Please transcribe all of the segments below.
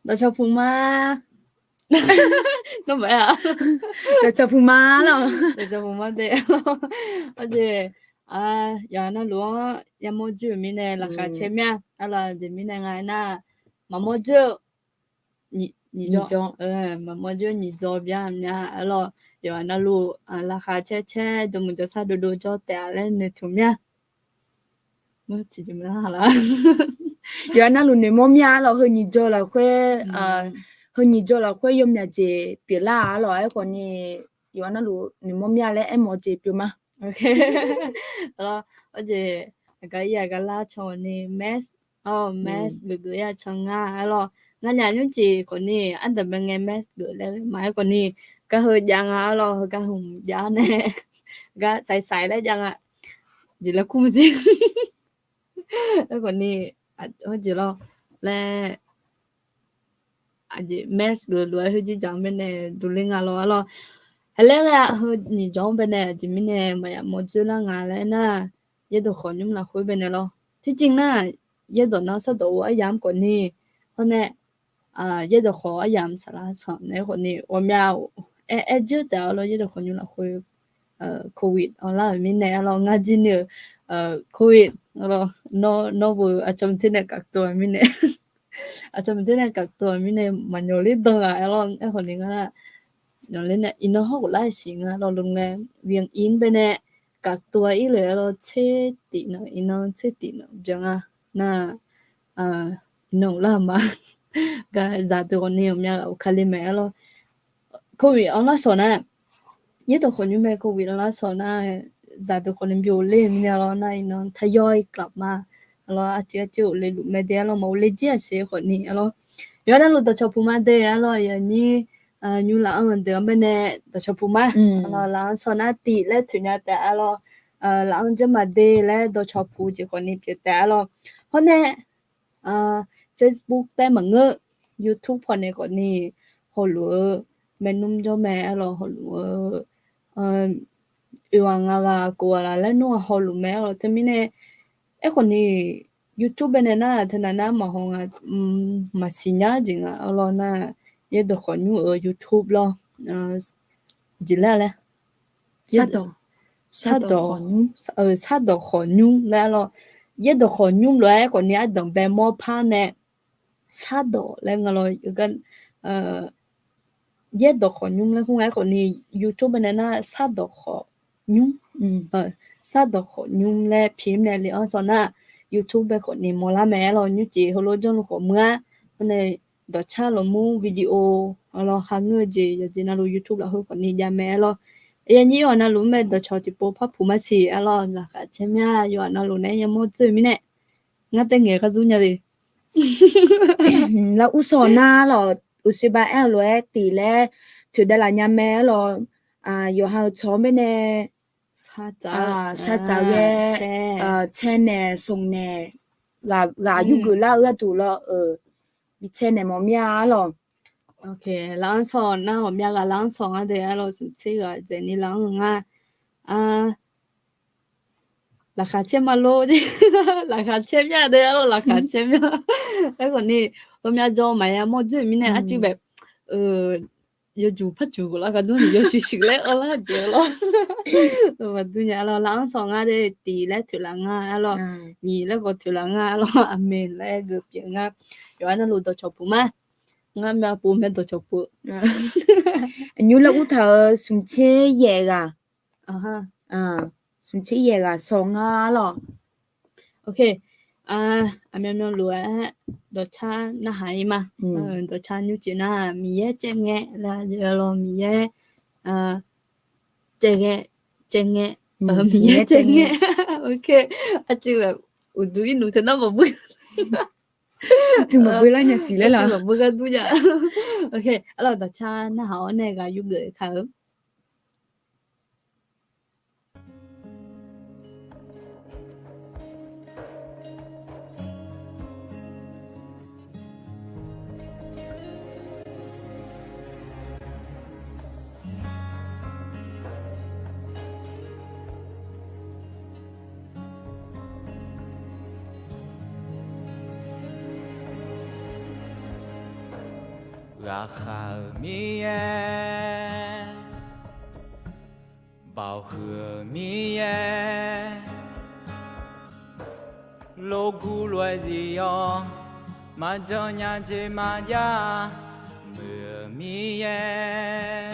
너 저 부마 너 뭐야? 너 저 부마 lo 너 저 부마인데 어제 야나 루어 야모주 미네 라카 체미야 알아 미네 가나 마모주你你做做마모주你做bien 냐 알아 야나 루 라카 체체 좀 먼저 사도도 저 때래 네 투미야 뭐 지지 말라 giờ nó luôn nếm mía lo hơi nhị cho là khoe hơi nhị cho là khoe yếm nhà chị bị la lo ấy còn nhị giờ nó luôn nếm mía lấy em mua chị bị mà 오케이. 어제 cái cái lá chò nè mess mess gửi changa alo nga nhà nhung chị còn nè anh tập bên nghe mess gửi lên máy còn nè cái hơi giang alo cái hùng giá nè cái sai sai đấy giang ạ chỉ là cũng gì còn nè hơi chỉ lo là 아직 mess gửi hơi chỉ giang bên nè tụi linh alo hay là hơi nhị giống bên này chỉ mình nè mà một chút là ngà lại na giờ đồ khó nhung là khối bên này lo thì chính là giờ đồ nó sẽ đồ ở giảm còn nè hôm nay giờ đồ khó ở giảm sao là sao này còn nè ôm nhau chưa đào lo giờ đồ khó nhung là khối covid là mình nè lo ngã gì nữa covid lo nó vừa ở trong thế này các tuổi mình nè ở trong thế này các tuổi mình nè mà nhiều lý do là lo còn nè là nó lên nè in nó học lại xí ngà lo lùng nè viên in bên nè các tuổi ý lệ lo chế tị nó in nó chế tị nó chẳng na nó làm mà cái giá từ con nhiều nha ở khali mẹ lo covid ông nó sợ nè nhất làคนยุ่งแม่ covid แล้วsợ nè giá từ con nhiều lên nha lo này nó thay đổi กลับมาlo à chị chịu lên lúc mẹ đẻ lo mau lên chia sẻคนนี้lo giờ đang lúc đó cho phụ mẹ đẻ lo giờ như như là ông đứa bên này đó cho phụ mẹ lo là sau này tỷ lệ thu nhập đẻ lo là ông chỉ mà đẻ lệ đó cho phụ chỉ còn đi biết đẻ lo hôm nay Facebook แต่มาเงอะ YouTube พอในก่อนนี้họ lựa mẹ nung cho mẹ lo họ lựa yêu anh là cô là lấy nuôi họ lựa mẹ rồi thế mình này ấy còn này YouTube bên này na thế nào mà họ mà xin nhá gì à lo na giờ được họ nhu ở YouTube lo gì là sát đồ sát đồ sát đồ họ nhu là lo giờ được họ nhu rồi còn này đồng bé mua pan nè sát đồ là nghe lo cái giờ được họ nhu là không ai còn này YouTube bên này na sát đồ họ nhu sát đồ họ nhu là phim này liền ở sau na YouTube bên còn này mua lá mẹ lo như chị họ lo cho nó có mưa này đó cha lo mua video lo hàng người gì giờ chị nào YouTube là họ còn này nhà mẹ lo ấy như ở nào lúc mẹ đó cho chị bố pháp phụ mà xí lo là cả chị mẹ ở nào lúc này em mua chơi mi nè ngắt tay nghề cái gì nhỉ là u sò na lo u suy ba em lo tỷ lệ thu đây là nhà mẹ lo giờ họ cho bên này sa cháu ye chen nè song nè gà yu gửi la ưa tụ lo bị chen nè mò mía lo ok lãng sòn na hôm nay là lãng sòn ở đây lo chỉ cái gì ni lãng là khá chém mà lô đi là khá chém nha đây là khá chém nha cái còn đi hôm nay cho mày mua chơi mình này chỉแบบyêu chủ phát chủ là cái đó thì yêu sự sự lẽ ở là gì lo mà tôi nhớ là lãng sòn ở đây tỷ lệ thừa lãng lo nhì là có thừa lãng lo mình là cái chuyện rồi nó lụt đầu chọc mà nga mẹ bố mẹ tổ chức bố như là u thờ sum chế ye ga ha sum chế ye ga song lo ok anh em lúa đồ cha na hay mà đồ cha như chị na mía chè nghe là giờ lo mía chè nghe mía chè nghe ok chị là uduy nụ thế nào mà bữa chứ mà bữa là nhà xí lên là mà bữa cái bữa giờ ok alors đồ cha na hảo này ga dùng người khá gà khờ mi e bao hừa mi e lô gu loài gì yo mà cho nhà chế mà ya mưa mi e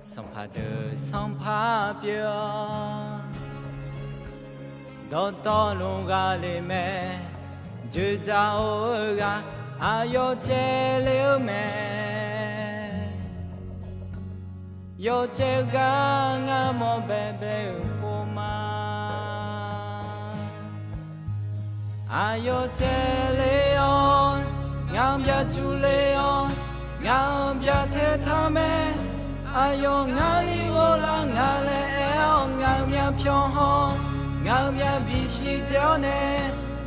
sông pha đơ sông pha bia đo to luôn gà lê mẹ chữ giáo gà ayo che liu mẹ yo che ga nga mo bebe po ma ayo che leon ngam bia chu leon ngam bia the tha me ayo nga li wo la nga le eo ngam bia pyo ho ngam bia bi shi jiao ne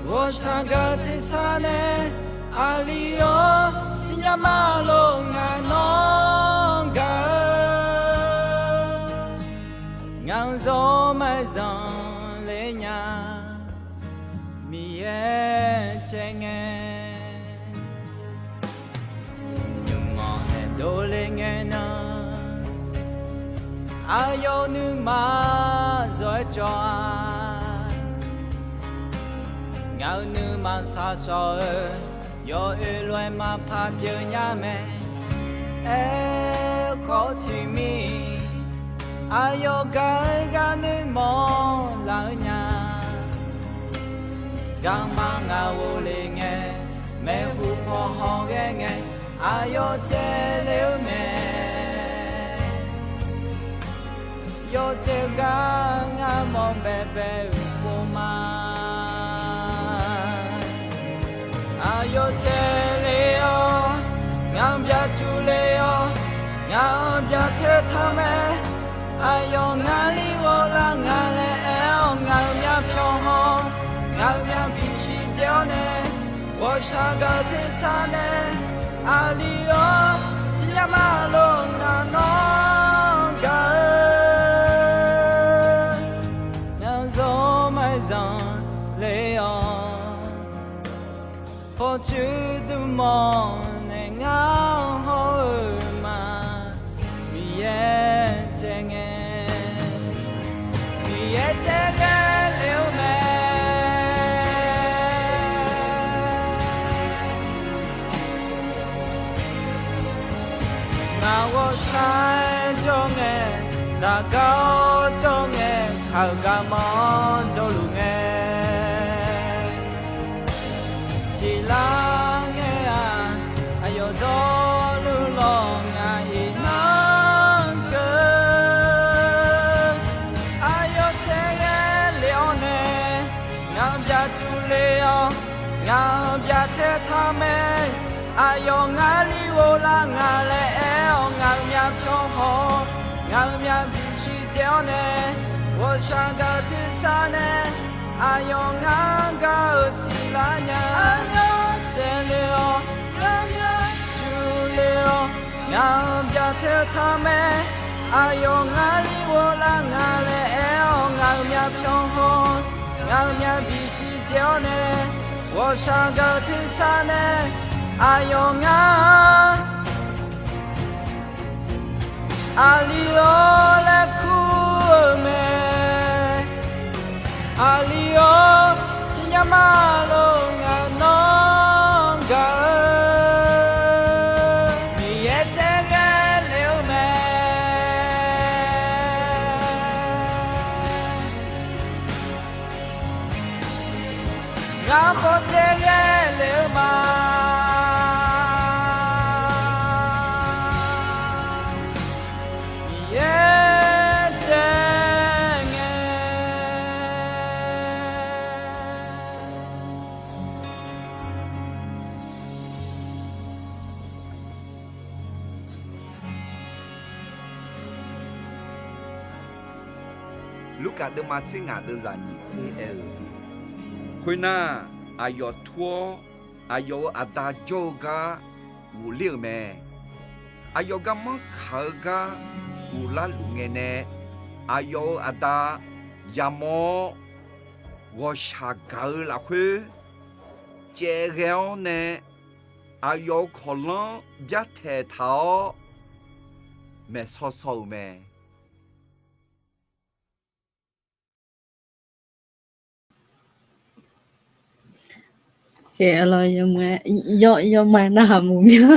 wo sa ga the sa ne alio sinyama lo nga no ga ngang gió mai giòn lê nhà mi e che nghe nhưng mà hè đôi lên nghe na ayo nữ ma rồi cho ngao nữ ma xa xôi yo ư loài ma pha bia nhà mẹ e khó chỉ mi ayo gai ga nữ mò la nhà gang ma nga wo le nghe mẹ hu ho ho nghe nghe ayo che liu mẹ yo che ga nga mong bè bè u ma ayo che leo ngam bia chu leo ngam bia the tha me ayo nga li wo la nga le eo ngam bia pyo ho ngam bia bi shi jiao ne wo sha ga the sa ne alio chia ma lo nga no ga nga zo mai zon leo po chu du mo ne nga ho ma mi ye che nghe mi ye che nghe liu me nga wo sai cho nghe da cao cho nghe khao ga mo cho lu nghe chỉ là nghe ayo do lu lo nga i na cơ ayo che nghe liao ne ngam bia chu leo ngam bia the tha me ayo nga li wo la nga le eo ngam bia pyo ho ngam bia bi shi jiao ne wo sha ga ti sa ne ayo nga ga si la nya ayo che leo ngam bia chu leo ngam bia the tha me ayo nga li wo la nga le eo ngam bia pyo ho ngam bia bi si jiao ne wo sha ga ti sa ne ayo nga alio le ku me alio sinyama lo nga no ga mi ye che ge liu me nga kho che ge liu ma Luka de matsinga de zani CL. Kuina ayo tuo ayo ada joga uliu me. Ayo gama khaga ula lungene ayo ada yamo wo shagal la khu che geo ne 阿要可能别抬头，没说说没。Okay, lo yo mai na ha mu mya.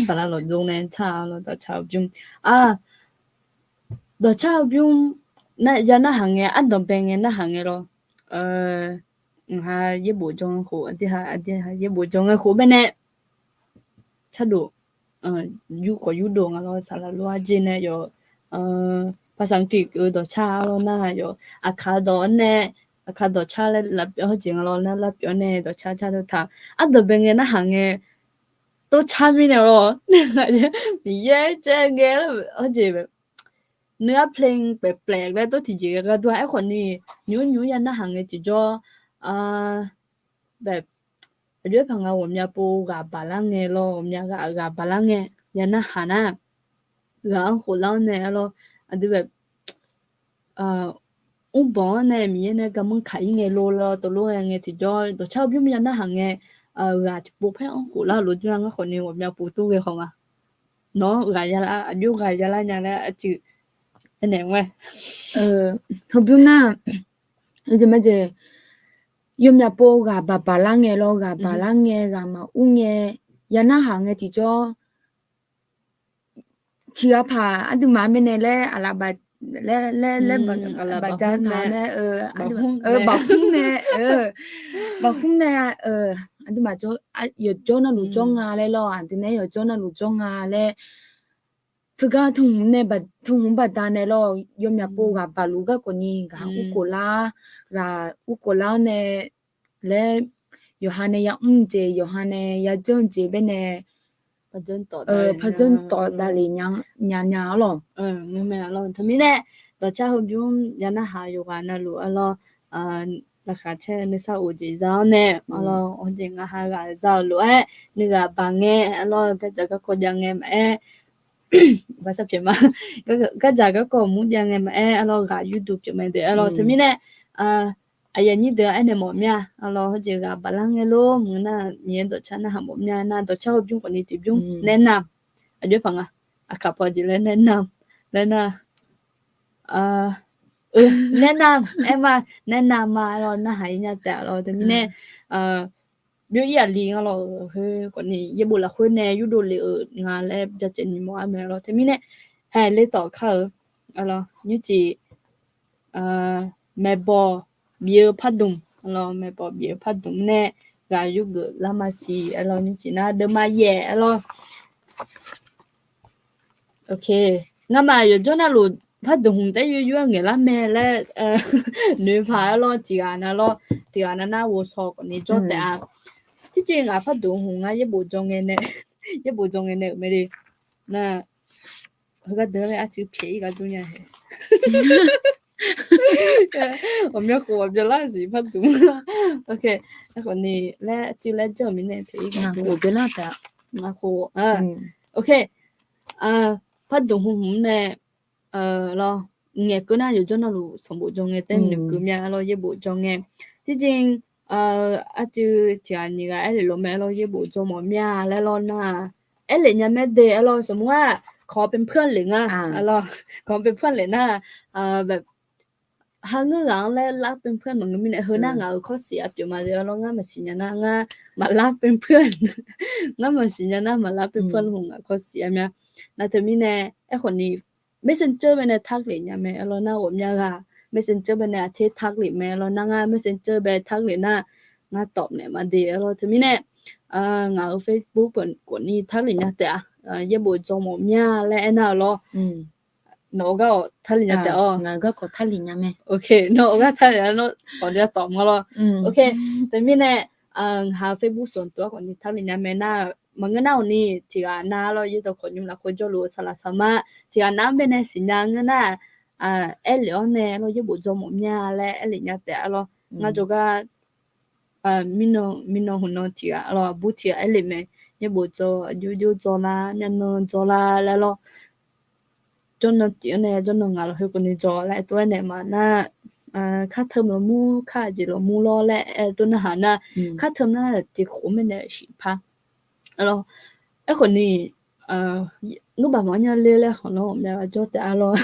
Sala lo zong ne cha lo da cha byum. Do cha byum na ya na hange an do beng na hange lo. Ha ye bo jong ho adi ha ye bo jong ho be ne. Cha do yu ko yu do nga lo sala lo a jin ne yo ภาษาอังกฤษdo cha lo na yo akado ne akado cha le la pyo jing lo na la pyo ne do cha cha do ta a do ben na hang e to cha mi ne lo ye che ge ho ji be เนื้อเพลงแปลกๆและตัวที่จริงก็ตัวไอ้คนนี้ยูยันนะหังเงจิจ่อแบบเรื่องพังเอา我们家ปูกับบาลังเงโล我们家กับบาลังเงยันนะหานะแล้วหัวเราเนี่ยเราอันนี้แบบอุบลเนี่ยมีเนี่ยก็มันขายเงโลเราตัวโลเงจิจ่อตัวชาวพี่มันยันนะหังเงกัดปูเพ่หัวเรารู้จังก็คนนี้我们家ปูตู้เงของอ่ะเนาะกัดยาละอายุกัดยาละเนี่ยนะจือันไหนวะเขาพูดน่ะจะไม่เจยมยาโปกับบาลังเงโลกับบาลังเงกับมาอุ้งเงยันน่าหางเงที่จ่อเชื่อผ่าอันดูมาไม่เนเล่อะไรบาเล่บาจานถามแม่บอกคุ้มเน่บอกคุ้มเน่อันดูมาจ่ออยู่จ่อน่ะหลุจ่องาเลยล่ะอันที่เนี่ยอยู่จ่อน่ะหลุจ่องาเลยคือก็ทุ่งเนี่ยบัดทุ่งบัดตาเนี่ยเรายมยาปูกับบาลูกคนนี้กับอุโกลเนี่ยและอยู่ฮันเนี่ยเจอยู่ฮันเนี่ยจงเจเป็นเนี่ยพจนต่อได้เลยยังหรอไม่เราทำไมเนี่ยต่อเช้ายุ่งยันน่าหาอยู่กันนะลูกเราราคาเช่นในซาอุจีเจ้าเนี่ยเราจริงๆหากันเจ้าลูกนี่ก็บางเงี้ยเราก็จะก็คนยังเงี้ยภาษาเพียงมาก็จะก็มุดยังไงมาเราก็ YouTube จะไม่ได้เราทำไมเนี่ยอันนี้เดี๋ยวอันนี้หมดเนี่ยเราจะกับบาลังเงโลมึงน่ะมีตัวฉันน่ะหมดเนี่ยน่ะตัวชอบยุ่งคนนี้ติดยุ่งแนะนำอันเดียวฟังขับพอดีเลยแนะนำแล้วนะแนะนำมาแนะนำมาเราน่ะหายเนี่ยแต่เราทำไมเนี่ยbiểu ý liền là hơi còn này giờ buổi là khơi nè yêu đồ liệu ngà lẽ giờ chuyện gì mà mẹ rồi thế mình nè hay lấy tỏ khờ là như chị mẹ bò bia phát đùng là mẹ bò bia phát đùng nè gà yêu gỡ làm mà xì là như chị na đỡ mà dẻ là ok ngà mà giờ cho nó luôn phát đùng tại yêu người làm mẹ là nữ phải lo chị anh lo chị anh na vô so còn này cho đãที่จริงพัดดูหงอย่าบูจงเงินเนี่ยอย่าบูจงเงินเนี่ยไม่ได้น่ะเขาก็เดินไปชื่อเพียก็ดูเนี่ยผมอยากขอจะล่าสิพัดดูโอเคแล้วคนนี้แล้วชื่อแล้วเจ้ามีเนี่ยเพียก็ดู我别那的นะขอโอเคพัดดูหงเนี่ยเราเงี้ยก็น่าอยู่จนเราสมบูรณ์จงเงินเต็มหนึ่งคือเนี่ยเราอย่าบูจงเงินที่จริงอาจจะที่อันนี้ก็ไอ้เราแม่เราเย็บบุจมอมยาแล้วเราน่ะไอ้เหล่านี้แม่เดย์เราสมมติว่าขอเป็นเพื่อนหรือเราขอเป็นเพื่อนเลยน่ะแบบหาเงื่อนแล้วรักเป็นเพื่อนเหมือนกันมีเนี่ยหน้าเงาเขาเสียอยู่มาเดี๋ยวเราง่ามาสิญญาณง่ามารักเป็นเพื่อนง่ามาสิญญาณมารักเป็นเพื่อนหงเขาเสียเนี่ยน่าจะมีเนี่ยไอ้คนนี้ไม่เซ็นเจอร์ไปในทักเลยเนี่ยแม่เราหน้าอมยาค่ะMessenger ไปเนี่ยที่ทักหรือแม่เรานั่งMessenger ไปทักหรือน่ะงาตอบเนี่ยมาเดี๋ยวเราถึงนี่เนี่ยงา Facebook เปิดกดนี่ทักหรือเนี่ยแต่อย่าบ่จงหมอเนี่ยและน่ะเราน้องก็ทักหรือเนี่ยแต่งาก็กดทักหรือเนี่ยแม่โอเคน้องก็ทักหรือน้องขอเดี๋ยวตอบมาเราโอเคแต่นี่เนี่ยหา Facebook ส่วนตัวกดนี่ทักหรือเนี่ยแม่น่ะมันก็น่านี่ที่อ่ะน่าเราอยู่ตัวคนอยู่ละคนจะรู้สารสามารถที่อ่ะน่าเป็นในสัญญาณน่ะไอ้เหลือเนี่ยเราจะบุจมเนี่ยแหละไอ้เหลือแต่เรางาจก็มิโนหุ่นนที่เราบุตรไอ้เหลือเนี่ยจะบุจยูจละเนี่ยนจละแล้วเราจนที่เนี่ยจนงาเราให้คนนี้จละตัวเนี่ยมาน่ะ ค่าเทอมละมูค่าจิละมูรอแลตัวนะหานะค่าเทอมน่ะติโคไม่ได้สิพะalors ไอ้คนนี้นูบามันยาเลเลยของเราแม่จอแต่alors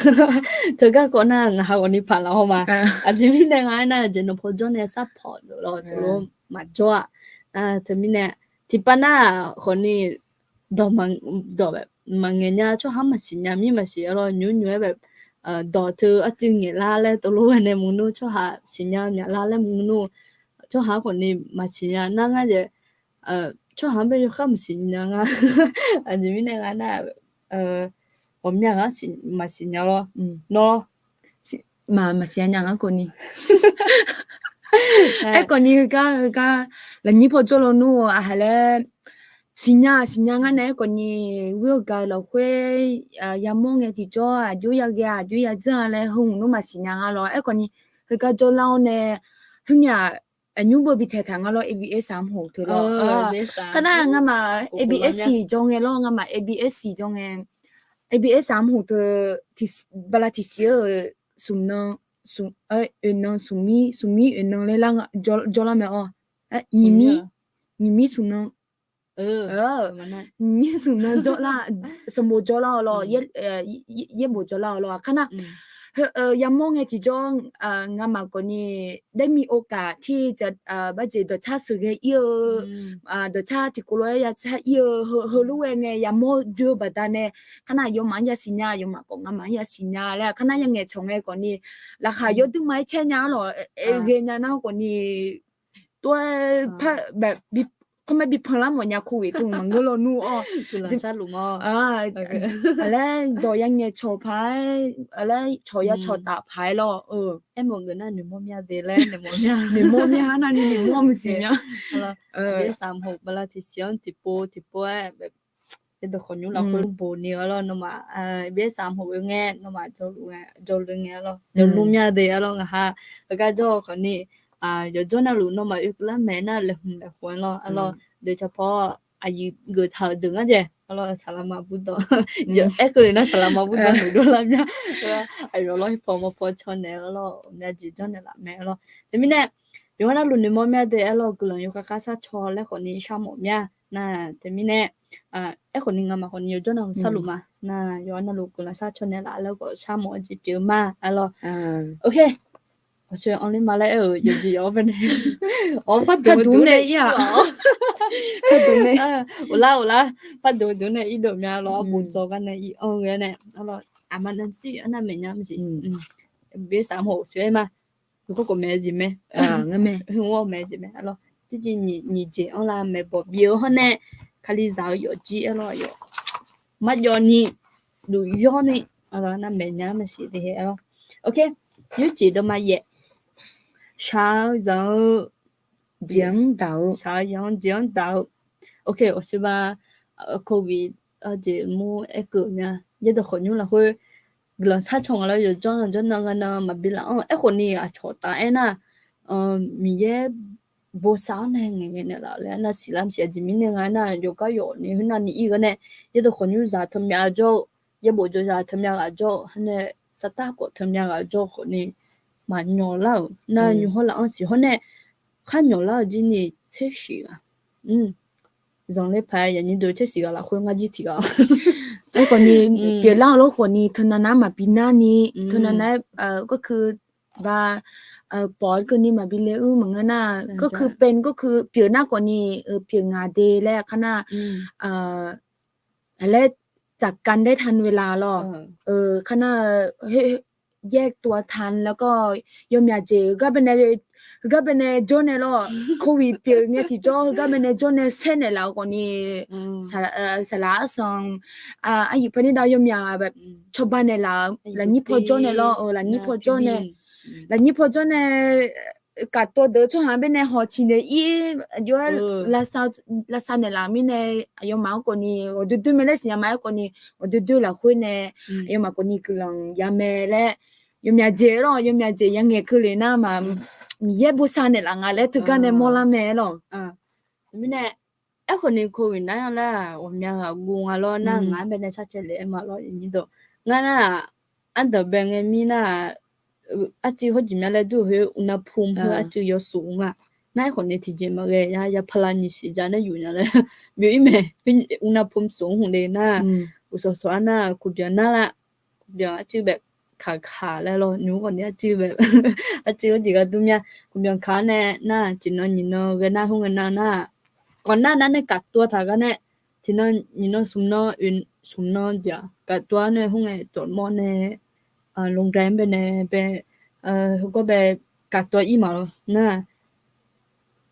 เธอก็ก่อนหน้าหาวันนี้ผ่านแล้วมาอาจจะมีได้ไงนะจะนพจน์เนี่ยซัพพอร์ตเราตัวมาจ่อเธอมีเนี่ยที่ปานะคนนี้ดอกมันดอกแบบมันเงี้ยชอบหามาสิญญามีมาสิalors ยุ่ๆแบบดอกเธออาจจะเงี้ยลาเลยตัวรู้เนี่ยมึงนู้ชอบหาสิญญาเนี่ยลาเลยมึงนู้ชอบหาคนนี้มาสิญญานั่งก็จะชอบหาไปอยู่ข้ามสิญญาอ่ะอันนี้มีเนี่ยนะ我们两个是嘛是鸟咯喏嘛是人啊个呢哎个呢个来你婆做了努啊还嘞新娘个呢个呢我个了会要么个地做啊就要这样嘞红努嘛新娘啊咯哎个呢个做老呢哼呀newบ่บิเททางอ่ะ咯 ABS 36เถอะ咯ขณะงั้นมา ABS 4จงเงาะงั้นมา ABS 4จงเง ABS 36เถอะที่บลาที่เสียสุนนสุนสุมีเลยล่ะจอละแม่อ๋อนี่มีสุนนมันน่ะมีสุนนจอละสมมุติจอละ咯เย่บ่จอละ咯ขณะยังมองไงที่จ้องงามาก็นี่ได้มีโอกาสที่จะบัดเจดชาสึกเยอะดชาที่กุลอยชาเยอะเฮรู้ไงยังมอดูบัดเนี่ยขณะยมันยาสิญญายมาก็งามายาสิญญาแล้วขณะยังไงชงไงก็นี่ราคายอดถึงไม่เช่นนี้หรอเรียนนะก็นี่ตัวแบบทำไมบิพลังมันยาคุยถึงมันก็รอนู่อ๋อจะชาลุมอ๋ออะไรดอยังเนี่ยโชว์พายอะไรโชว์ยาโชว์ตาพายหรอเอ็มบอกนะหนูมอมยาเดลหนูมอมยานั่นนี่มอมสิเนี่ยเดี๋ยว36เวลาที่เสียงติโปแบบเป็นตัวคนอยู่เราคนโบนี่แล้วเนาะมาเดี๋ยว36ยังไงเนาะมาจอลุงแล้วเดี๋ยวลุมยาเดแล้วไงฮะแล้วก็จอคนนี้有做那路那么有个没那了混了，阿拉对这跑阿姨个头等下子，阿拉萨拉马不到，有一个人那萨拉马不到路多了咩？哎呦，老跑穿的阿拉，那几张的啦没了，对面呢，有那路你妈咩的阿拉个人有个卡萨穿嘞，可能上么咩？那对面呢，哎可能嘛可能有做那萨路嘛，那有那路个人萨穿的啦，那个上么几表嘛，阿拉，OK。我说 only 马来有几我们我发读呢呀发读呢我啦发读呢一度咩咯不做กัน呢一个呢alors 阿妈能是那没呀不是别3号学嘛如果个没字咩我没我没字咩 alors 自己你这我啦没报表呢卡里找有几咯有乜有你路有你 alors 那没呀不是的 alors OK 有几多嘛嘢烧肉讲到OK 我是吧COVID 这么一个咩也都可能了会เราถ้าชงแล้วอยู่จ้องนั่งกันมาบิลไอ้คนนี้ชอตาไอ้น่ะมีเยโบสาวเนี่ยไงเนี่ยละแล้วน่ะสิลามเสียจิมิเนี่ยไงน่ะอยู่ก็อยู่นี่หุ่นนี่อีกเนี่ย也都คนอยู่จะทำยาโจ也บ่จะทำยาโจเนี่ยสตาร์ก็ทำยาโจคนนี้嘛鸟老，那你好了，喜欢呢，看鸟老今年测试啊，让你拍人家都测试个啦，会我几天个。ไอ้คนนี้เปลี่ยนเล่าแล้วคนนี้เท่านั้นมาปีหน้านี้เท่านั้นก็คือว่าปอดคนนี้มาบิเลเหมือนกันน่ะก็คือเป็นก็คือเปลี่ยนหน้าคนนี้เปลี่ยนงาเดย์แล้วขณะอะไรจักกันได้ทันเวลาหรอขณะแยกตัวทันแล้วก็ยมยาเจก็เป็นโจเนลโควิดเปียเนี่ยที่โจก็เป็นโจเนเซนแล้วก็นี่สลาซองไอ้พนี่ดาวยมยาแบบชอบบ้านเนี่ยแล้วนี่พอโจเนลแล้วนี่พอโจเนกัดตัวเดือดช่วงหาเป็นในหอชินอีอยู่ลาซาเนี่ยละมีในยมมาก็นี่ดูไม่ได้สิยามาก็นี่ดูละคุยเนี่ยยมมาก็นี่กำลังยาเมและยมยาเจยังไงคือเลยนะมามีเยบุษาเนี่ยละงาและถึงกันเนี่ยมอลาเมหรอมีเนี่ยไอ้คนนี้โควิดนั่นแหละวันนี้กูงาล้อนั่งงานเป็นในชาติเลยมาล้ออย่างนี้ตัวงั้นน่ะอันเดอร์แบงเอมีน่ะ อาจิเขาจิมอะไรดูเฮอุณหภูมิเฮอาจิยสูงอ่ะนายคนนี้ที่จิมาเลยยาพลังนิสิจานะอยู่นั่นแหละมีอีเมเป็นอุณหภูมิสูงหุ่นเลยนะอุศสวนะกูเดียวน่าละกูเดียวอาจิแบบขาแล้วหนูคนนี้อาจิแบบอาจิก็จิก็ตุ้มยากูเดียวขาเนี่ยน่าจินนยินนเวน่าหุ่นน่าก่อนหน้านั้นเนี่ยกักตัวถ่ากันเนี่ยจินนยินนสุมนสุมนเดียวกักตัวเนี่ยหุ่นตัวมอเนี่ยโรงแรมเป็นเนี่ยเป็นเขาก็แบบกักตัวอีมาแล้วนะ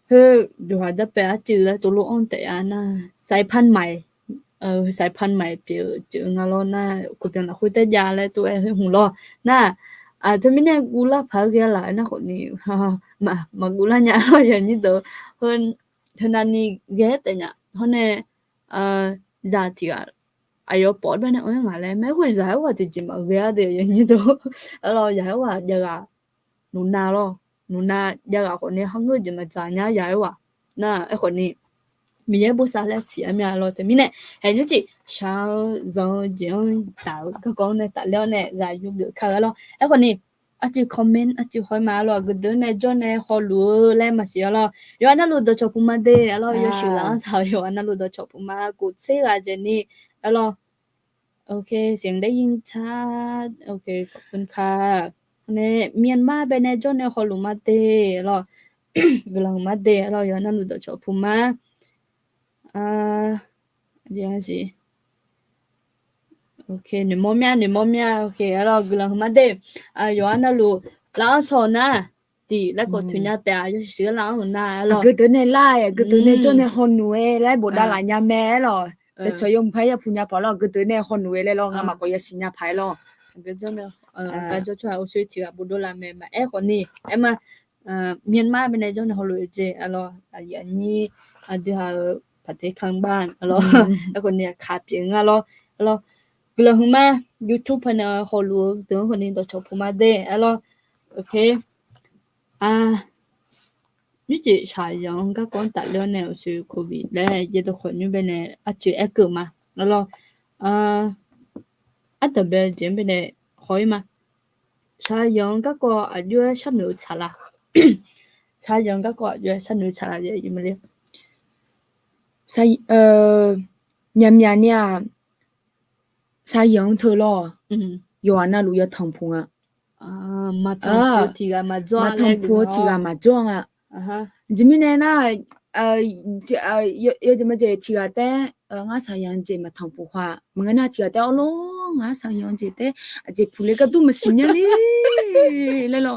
เฮ้ยดูว่าจะไปจืดแล้วตัวลูกอ่อนแต่นะสายพันธุ์ใหม่สายพันธุ์ใหม่เปลี่ยนจืดงาล้อนะกูเป็นคุยแต่ยาแล้วตัวเฮ้ยหุ่นล้อนะจะไม่แน่กูละพักแกหลายนะคนนี้มากูละเนี่ยอย่างนี้ตัวเฮ้ยเท่านั้นนี่แกแต่เนี่ยเขาเนี่ยจะที่อ่ะอายุปอดไปเนี่ยโอ้ยงาเลยไม่คุยใจว่าจริงๆมาแกเดี๋ยวอย่างนี้ตัวแล้วยายว่าเดี๋ยวหนูนา咯หนูนาเดี๋ยวคนนี้เขาเงินจะมาจ่ายเนี่ยยายว่านะไอ้คนนี้มีเยอะบุษราเสียมีอะไรแต่มีเนี่ยเห็นอยู่จีชาวจงเจียงดาวก็กองเนี่ยตัดแล้วเนี่ยรายยุบเดือดข้าวแล้วไอ้คนนี้อาจจะคอมเมนต์อาจจะคอยมาแล้วก็เดินในจนในฮอลลูเล่มาเสียแล้วย้อนนั่นรู้ตัวชอบพูมาเดะแล้วย้อนชื่อหลังสาวย้อนนั่นรู้ตัวชอบพูมากูเสียเจนี่แล้วโอเคเสียงได้ยินชัดโอเคขอบคุณค่ะเนี่ยเมียนมาเป็นในจนในฮอลลูมาเดะแล้วกำลังมาเดะแล้วย้อนนั่นรู้ตัวชอบพูมา这样是 OK 你摸面OK แล้วก็ลังมาเดอยู่อันนั้นลูหลังสอนนะดีแล้วก็ทุนยาแต่อยู่เสือหลังหัวหน้าแล้วก็ตัวเนี่ยไล่ก็ตัวเนี่ยจนเนี่ยคนหนูแล้วบ่ได้หลายยาแม่หรอแต่ชอยงไผอย่าพูญาพอแล้วก็ตัวเนี่ยคนหนูแล้วงามาก็อย่าสิญาไผแล้วก็จนเนี่ยก็จะช่วยเอาช่วยจิกบ่ดูละแม่มาคนนี้มาเมียนมาเป็นในจนฮอลลูเจแล้วอันนี้เดี๋ยวประเทศข้างบ้านแล้วคนเนี่ยขาดเพียงแล้วกลังมา YouTube พนะฮอลลูถึงคนนี้ตัวชอบพูมาเดแล้วโอเคนี่จะใช้ยังก็ก่อนตัดแล้วเนี่ยคือโควิดแล้วยัดคนอยู่เป็นเนี่ยจะเกิดมาแล้วแต่แบบเจนเป็นเนี่ยหอยมาใช้ยังก็อายุชั้นหนึ่งชาละใช้ยังก็อายุชั้นหนึ่งชาละยังไม่เลยใช่เนี่ยใช่ยังเธอล่ะอยู่อันนั้นรู้ยังทำพุงมาทำพูดที่กันมาจ้วงจิมิเนี่ยนะ有这么这提个的我上样子嘛ทำพุว่ามึงน่ะ提个的อ๋อ我上样子的这พูดเลยก็ดูมันสิเนี่ยเลยล่ะ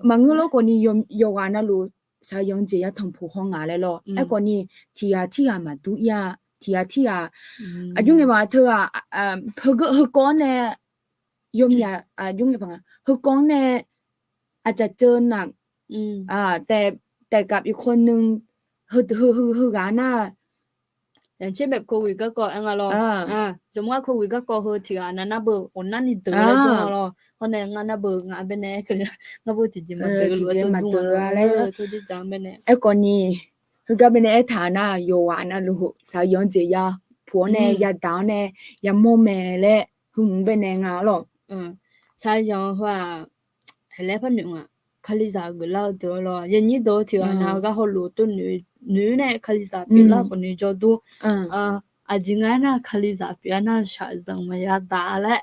มันก็คนนี้อยู่อันนั้นรู้สายังจะทำผู้ห้องอะไรหรอไอ้คนนี้ที่มาดูยาที่ยุ่งไงบ้างเธอเขาก้อนเนี่ยยุ่งไงบ้างเขาก้อนเนี่ยอาจจะเจอหนักแต่กับอีกคนนึงกันน่ะอย่างเช่นแบบโควิดก็อังกฤษสมมติว่าโควิดก็ที่อันนั้นนะเบอร์คนนั้นนี่เตือนแล้วจังหรอคนในงานนะเบอร์งานเป็นเนี่ยคืองานพูดจริงๆมาเตือนอะไรทุกที่จังเป็นเนี่ยไอ้คนนี้ก็เป็นไอ้ฐานะโยวันนะลูกสายังจะยาผัวเนี่ยยาดาวเนี่ยยาโมแม่เลยหึงเป็นเนี่ยงาหรอใช่ยังว่าอะไรพันหนึ่งคลิสาก็เล่าตัวหรอยันยี่ตัวที่อันนั้นก็เขารู้ตัวหนูเนี่ยคลิสาเป็นล่าคนนี้จะดูจริงๆนะคลิสาเป็นน่าชาจังไม่ยาดาเลย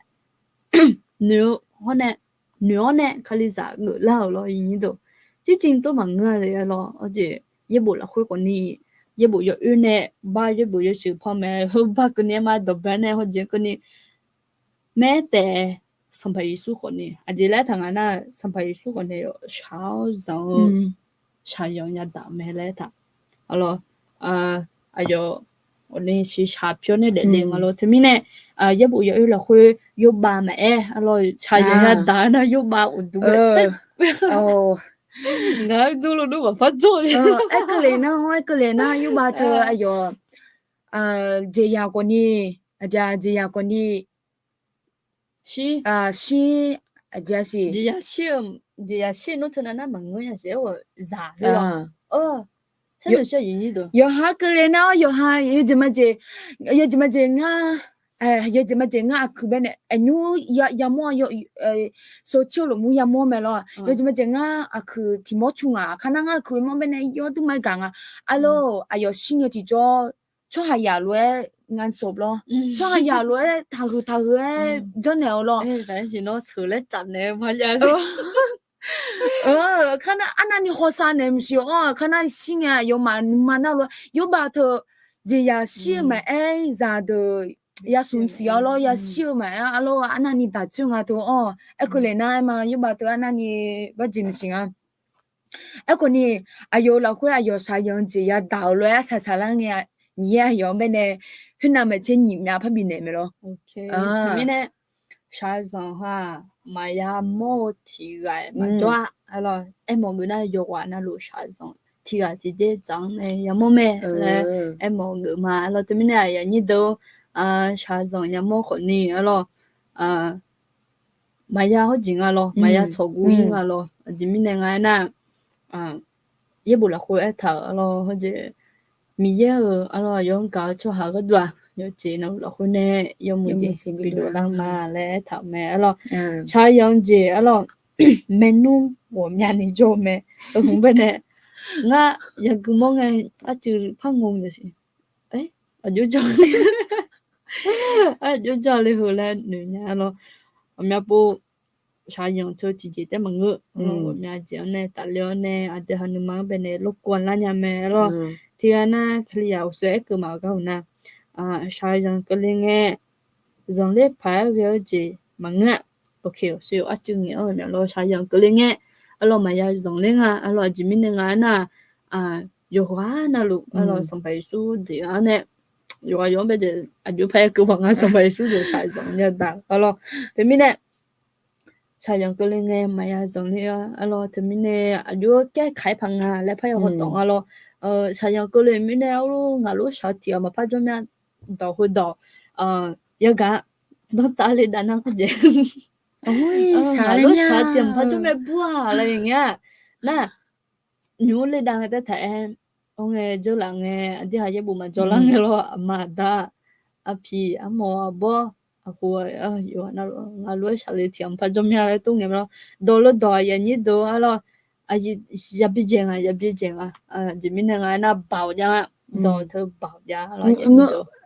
หนูเนี่ยคลิสาก็เล่าหรอยันยี่ตัวจริงๆตัวมันง่ายเลยหรอเจ๊ยี่บุละคุยคนนี้ยี่บุอยู่เนี่ยบ้ายี่บุอยู่สื่อพ่อแม่เขาบ้าคนนี้มาดับเบิลเนี่ยเขาเจ๊คนนี้แม้แต่สัมภาระสุคนนี้อาจจะแล้วทางนั้นสัมภาระสุคนนี้ชาวจังชาวยังยัดดำไม่เลยท่าalorsอายุวันนี้是ชาพิโอเนี่ยเด็กๆalorsที่มีเนี่ยยี่บุอยู่ละคุยยุบบ้าแม่alorsชาวยังยัดดำนะยุบบ้าอุดดูงั้นดูรู้ว่าพัดจ่อยไอ้ก็เลยนะยุบบ้าเธออายุเจียคนนี้อาจารย์เจียคนนี้是就是这也是侬听那那门个是我咋的了真的是人一多有哈个人呢有哈有怎么这啊ยจะมาเจงอ่ะคือเป็นเนี่ยอายุยามอยโซเชียลหรือมูยามอแม่ล่ะยจะมาเจงอ่ะคือที่มอชุงอ่ะขนาดคือมันเป็นยอดตุ้มไม่กังอ่ะอะโลอายชิงที่จ่อช่วยหายาล้วยงานศพล่ะช่วยหายาล้วยทาคือจนแนวล่ะ但是喏手来长呢嘛也是ขนาดอันนั้นนี่โคซาเนี่ยไม่ใช่ขนาดชิงอ่ะยมาน่าล้วยยบาเธอเจียชิมาซาเดยาสุนเสีย咯ยาชิมาอะโลอันนั้นนี่ตัดจุงอ่ะตัวก็เลยนะมายบาเธออันนั้นนี่บ่จิมชิงอ่ะก็นี่อายุเราคุยอายุสายังเจียดาวเลยซาลังเนี่ยมียองเป็นเนี่ยขึ้นนำมาเช่นยิมยาพบินเนี่ยมั้ย咯OK 这边呢啥子话嘛呀冇提来嘛抓好了哎么个那有话那路啥子提个直接长呢也冇咩嘞哎么个嘛了这边呢呀你都啥子也冇可能了嘛呀好近啊咯嘛呀错过瘾啊咯这边呢俺那也不来回一头咯或者米也咯用搞做好个多有钱了落去呢，有冇钱？比如人嘛嘞，头咩咯，茶样子咯，没弄我们家里做咩，都红不呢？我一个梦哎，就怕懵就是，哎，就做你，就做你后来女人咯，我们不茶样做自己的忙个，我们讲呢，大了呢，ada hanu mang bene lokuan lah nyame lo, tiana klia usai ke mau kau na. Sai rằng cái nghe rằng lấy phải về gì mà nghe ok siêu ác chừng nhớ rồi lo sai rằng cái nghe alo mà ya rằng lên alo chỉ mình nghe na yo quá na lu alo xong bài số thì anh ấy yo bây giờ anh yo phải cứ bằng xong bài số rồi sai rằng nhớ ta alo thì mình này sai rằng cái nghe mà ya rằng lên alo thì mình này anh yo cái khai phang lại phải hoạt động alo sai rằng cái mình này alo ngã lu sao thì mà phải cho mình đào hồi đào ya cả nó ta lên đàn cái gì ôi sao lúc sao tiền phải cho mẹ bua làอย่างเงี้ยน่ะหนูเลยดังแต่แต่ông nghe cho là nghe đi hay bù mà cho là nghe lo mà daพี่à mò bò aku yo na nga lo sa le tiam pa jom ya le tu nge lo do lo do ya ni do alo ai ya bi jeng ji min nga na bao ya do thơ bao ya lo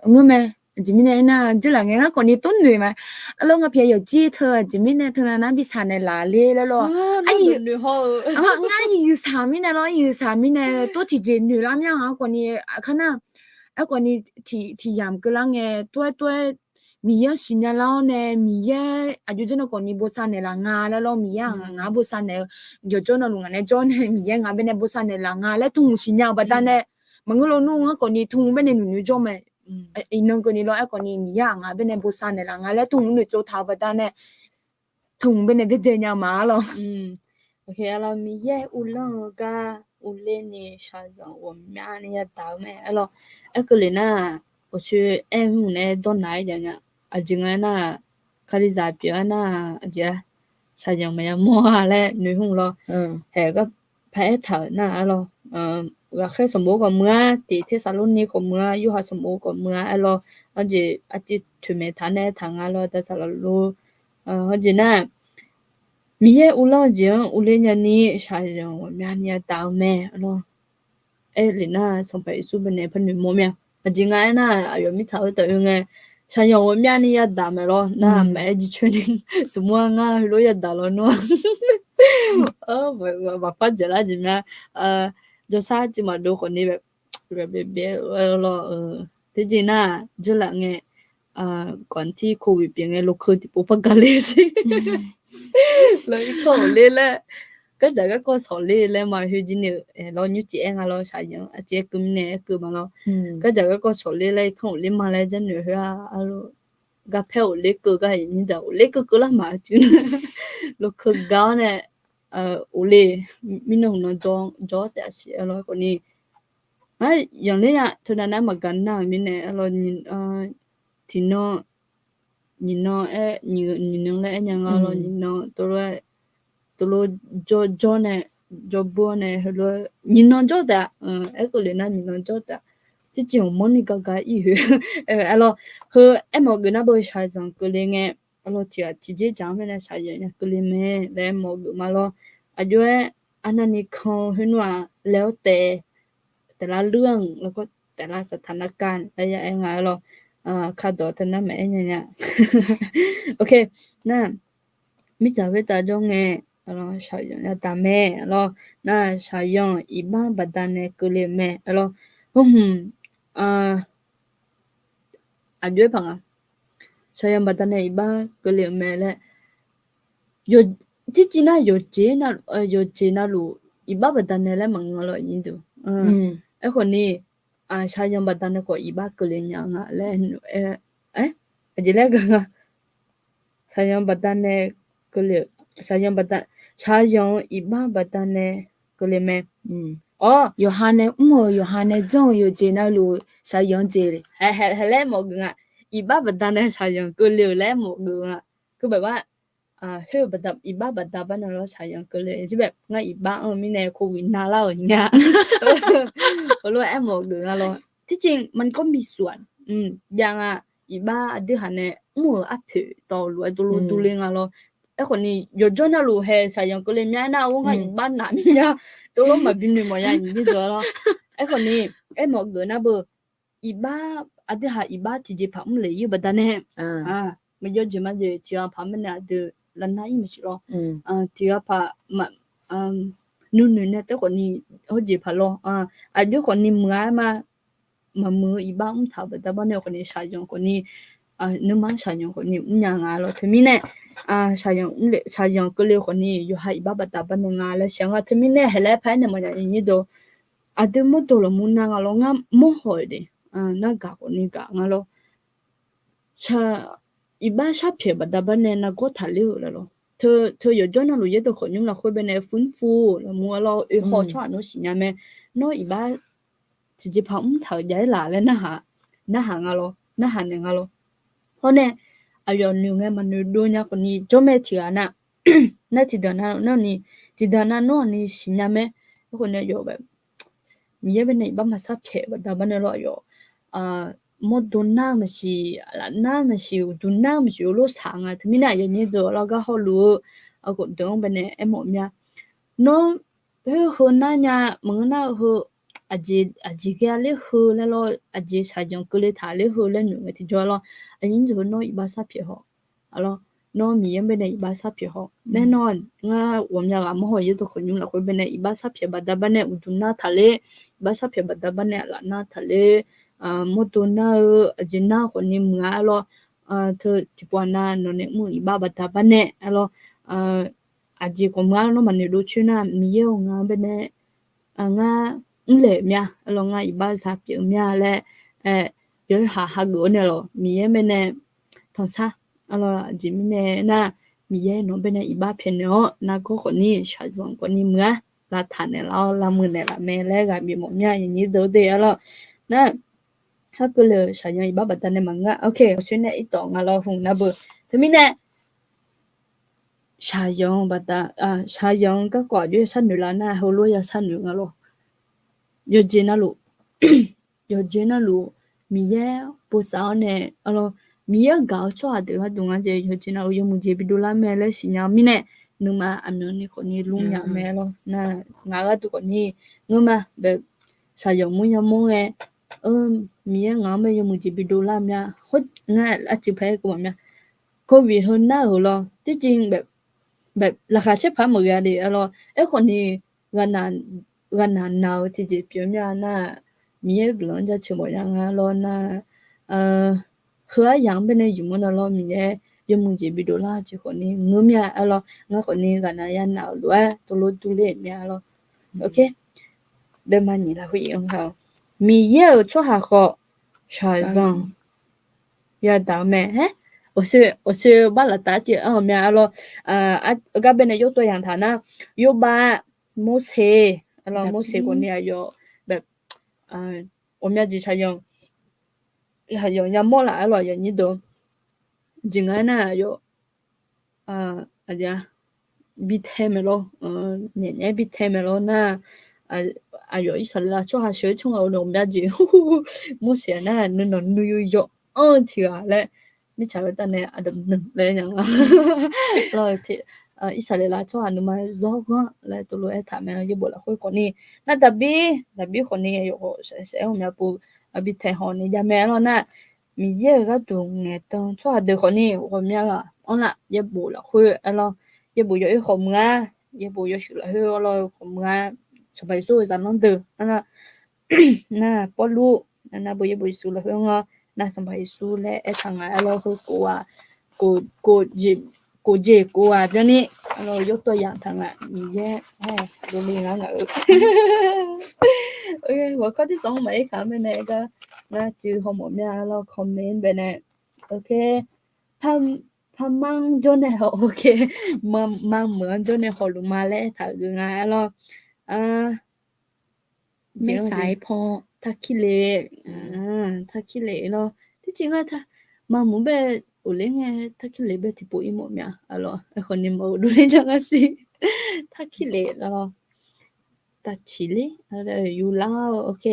ngơ mẹ chỉ mình này na chỉ là nghe còn đi tốt người mà alo ngập phía有机特chỉ mình này thằng nào bị sản này là lê lo ai người họ ngay sản mình này lo sản mình này tốt thì chỉ người làm nhau còn đi khả năng còn đi thì làm cái lăng nghe tôi mi ya xin ya lao nè mi ya ajo cho nó còn đi bố sản này là ngà lo mi ya ngà bố sản này giờ cho nó luôn này cho này mi ya ngà bên này bố sản này là ngà lấy thùng xin nhau bà ta này mà người lo nung còn đi thùng bên này nữ cho mày nông cái này lo còn đi mi ya ngà bên này bố sản này là ngà lấy thùng nữ cho tháo bà ta này thùng bên này biết chơi nhau mà lo ok là mi ya ulang ga uleni sao rằng 我们那呀倒霉了cái này na 我去em呢都来着呢今个那卡里在边那姐啥样没有摸下嘞女红咯系个拍头那咯我开什么个么地铁沙龙呢个么又还什么个么咯而且推没谈呢谈咯在沙路而且那米也乌老讲乌连人呢啥样我们也倒霉咯里那上班书本呢喷女摸面今个那有没炒到用像用我面里也打没咯那买几圈什么路也打了喏我发觉了怎么就啥子嘛都和你别了最近那这两个管ที่โควิดเป็นไงลูกคือที่ปุ๊บกันเลยสิเลยก็เลยแหละก็จะก็สอนเลยแล้วมาคือจริงๆเราอยู่เจ๊งอ่ะเราใช้ยังเจ๊กุมเนี่ยคือมาเราก็จะก็สอนเลยเลยของเลยมาเลยจะเหนื่อยอ่ะเราก็เพ่อเลยก็ก็อย่างนี้เดี๋ยวเลยก็ละมาจุนลูกคือก้าวเนี่ยเลยมีน้องน้องจอแต่สิเราคนนี้อย่างนี้อ่ะทุนนั้นมากันนะมีเนี่ยเราที่น้องนี่น้องนี่น้องเลยยังเรานี่น้องตัวจอเนี่ยจอบัวเนี่ยฮัลโหลนี่น้องจอแต่ก็เลยนะนี่น้องจอแต่ที ที่จริง我们那个一语alors和我跟那不啥子个嘞个alors直接讲回来啥人个嘞没来么个嘛咯啊就อันนั้นนี่เขาเห็นว่าแล้วแต่ละเรื่องแล้วก็แต่ละสถานการณ์อะไรอย่างเงี้ยหรอคาดอทนะแม่เนี่ยโอเค那มิจาเวตาจงเงalorsชายองตาแม่ alors 那ชายองอีบ้าบัดานเนี่ยก็เลยแม่ alors อายุพังอ่ะชายองบัดานเนี่ยอีบ้าก็เลยแม่แหละ有ที่จริงน่ะ有เจน่ะรู้อีบ้าบัดานเนี่ยแหละมังงอยินดูไอ้คนนี้ชายองบัดานเนี่ยก็อีบ้าก็เลยยังอ่ะแล้วอะไรแล้วก็ชายองบัดานเนี่ยก็เลยชายองอีบ้าบัดานเนี่ยก็เลยแม่อ๋อ约翰呢，约翰呢，总有见那路啥样子的，ให้แล้วหมกอ่ะอีบ้าบัดานเนี่ยชายองก็เลยแล้วหมกอ่ะก็แบบว่าเฮ้ยบัดอีบ้าบัดบ้านเราชายองก็เลยจะแบบงั้นอีบ้ามีเนี่ยโควิดนาแล้วอย่างเงี้ยเพราะว่าหมกอ่ะเราที่จริงมันก็มีส่วนอย่างอีบ้าที่หันเนี่ยอัพต่อรู้ตัวดูเรื่องอ่ะเราไอ้คนนี้ยอดจนน่ะรู้ให้ชายองก็เลยมีนะว่าอีบ้าหนามีอ่ะตัวเรามาบินมาอย่างนี้ตัวเราไอ้คนนี้หมกนะเบอร์อีบ้าที่หาอีบ้าที่จะพังเลยอยู่บัดเนี่ยไม่ยอดจะมาจะจะพังมันเนี่ยเดือลันน่าอีไม่ใช่หรอที่ว่าพามานู่นเนี่ยแต่คนนี้เขาจะพาลอายุคนนี้มือมามืออีบ้าถามแต่บ้านเนี่ยคนนี้ชายองคนนี้นึกมาชายองคนนี้ยังไงล่ะทีนี้เนี่ยชายองก็เลยคนนี้อยู่ให้อีบ้าบัดบ้านเนี่ยงานแล้วเสียงว่าทีนี้เนี่ยเห็นแล้วภายในมันอย่างนี้ดูเดี๋ยวมันตัวละมุนงานเรางานมั่วหอยดินั่นกะคนนี้กะงานเราอีบ้าชอบเพียบดับเนี่ยนะก็ทะเลแล้ว咯เธออยู่จนน่ะรู้เยอะตัวคนยุ่งละคุยไปในฟื้นฟูแล้วมัวเราขอชอบนู้นสิเนี่ยแม่น้อยอีบ้าจะพาเธอย้ายหลาแล้วนะหางเรานะหาเนี่ยเราเพราะเนี่ยอายุนึงไงมันดูเนี่ยคนนี้จอมเทียนะน่าที่เดินนั่นนี่ที่เดินนั่นโน่นนี่สิเนี่ยแม่คนเนี่ยอยู่แบบมีเยอะเป็นในบ้านมาสับเพียบดับเนี่ยเราอยู่มดดูน้ำมันสิละน้ำมันสิดูน้ำมันสิรู้สังที่มีน่ะอย่างนี้ตัวเราก็เขารู้ก็เดินไปเนี่ยหมดเนี่ยน้องคนนั้นเนี่ยมึงน่ะอาจีแกเลยแล้วเราอาจีชายยังก็เลยถ่ายเลยแล้วหนูที่จอเราอันนี้ตัวน้องอีบ้าสับเพียหอแล้วน้องมียังเป็นในอีบ้าสับเพียหอแน่นอนงั้น我们讲ไม่หอยตัวคนยุ่งละคนเป็นในอีบ้าสับเพียบัดดับเนี่ยอุดหน้าทะเลบ้าสับเพียบัดดับเนี่ยละหน้าทะเลมดตัวน่าจีน่าคนนี้มึงแล้วเธอที่ปวน่าโน่นเนี่ยมึงอีบ้าบัดดับเนี่ยแล้วอาจีคนมึงแล้วมันดูชื่อน่ะมีเยอะงานเป็นเนี่ยงานเลยเนี่ยแล้วงานอีบ้าสับเพียเนี่ยแหละเดี๋ยวหากูเนี่ยหรอมีเยอะเป็นเนี่ยทศะแล้วจีมีเนี่ยน่ะมีเยอะน้องเป็นเนี่ยอีบ้าเพียเนาะน่าก็คนนี้ชายสองคนนี้มึงลาทานเนี่ยแล้วลามือเนี่ยละแม่แล้วก็มีหมดเนี่ยอย่างนี้ตัวเดียวแล้วนะถ้าก็เลยชายยังอีบ้าบัดเนี่ยมังโอเคช่วยเนี่ยอีต่องเราคงนะเบอทีนี้เนี่ยชายยังบัดชายยังก็กอดอยู่ชั้นหนึ่งแล้วนะเขารู้yaชั้นหนึ่งแล้ว有钱那路有钱那路มีเย不少呢alorsมีเย搞错的话ตรงนั้นจะ有钱那路有木เจบิดูละแม่แล้วสิญามีเนี่ยนึกมาอันนี้คนนี้ลุงยาแม่咯นะงาก็ตัวคนนี้นึกมาแบบชายยังมุยมงมีงาไม่有木เจบิดูละแม่ฮดงาอาจจะไปกว่าแม่โควิดหน้าเหรอที่จริงแบบราคาเช่พันหมดเลยดิalorsคนนี้กันนาวที่จะเปียเนี่ยน่ะมีกลอนจะชิมอย่างงั้นแล้วน่ะคืออย่างเป็นอยู่มันแล้วมียมุจีบิโดล่าจีคนนี้งุมยาแล้วงั้นคนนี้กันนะยันนาวด้วยตัวเล่เนี่ยแล้วโอเคเดี๋ยวมันนี่ละคุยกันเขามีชั่วหาข้อชายซังอย่าดาวแม่ฮะ我是把了大姐面แล้วก็เป็นยกตัวอย่างฐานะยกบ้าโมเสแล้วโมเสคนนี้อยู่แบบ我们只采用要么啦แล้วอย่างนี้ตัวจริงๆนะอยู่อะไรบิเทมแล้วเนี่ยบิเทมแล้วนะ哎呦，一上来做下小葱我弄面子，冇写呢，你有提啊嘞，你查个单呢，啊都能嘞样啊，然后提一上来做下你们做个来都来他们就不来会过你，那tapi过你有个谁我们不abi太好你家没了那，米也个都眼当做下的过你我们啊，我那也不来会，然后也不有一红啊，也不有水来会，然后红啊。สบายสู้จันนั่งตื่นน่ะปอลูน่ะบ่ยสู้ละเฮงอ่ะน่ะสบายสู้และไอ้ทางอ่ะเราคือกูจิกูอ่ะเดี๋ยวนี้เรายกตัวอย่างทางอ่ะมีแย่ดูมีงั้นอ่ะโอเคหัวข้อที่2มาอีกครั้งเป็นไงก็น่ะจือของผมเนี่ยเราคอมเมนต์ไปในโอเคพมังจนเนี่ยโอเคมังเหมือนจนเนี่ยขอลงมาแล้วถ้าคือไงเราไม่สายพอถ้าขี้เละถ้าขี้เละเนาะที่จริงอะถ้ามาหมูเบอุเล่ไงถ้าขี้เละเบที่ปุยหมดเนี่ยอะไรไอ้คนนี้มาดูเล่นจังสิถ้าขี้เละแล้วตัดชิลิอะไรอยู่ลาวโอเค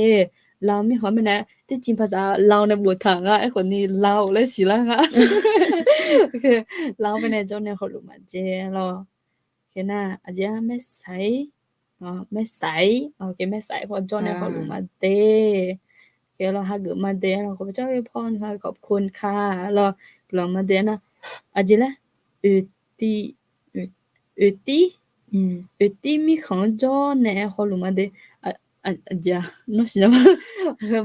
ลาวไม่หอมไม่นะที่จริงภาษาลาวในบทถังอะไอ้คนนี้ลาวเลยสิละอะโอเคลาวไปในเจ้าเนี่ยเขารู้มาเจเราโอเคนะอาจจะไม่ใส่ไม่ใส่โอเคไม่ใส่พอเจ้าเนี่ยเขารู้มาเตโอเคเราหาเกิดมาเตเราขอบเจ้าอวยพรค่ะขอบคุณค่ะเรามาเตนะอาจจะละอุติอุติมีของเจ้าเนี่ยเขารู้มาเตอาจจะน้องสินะ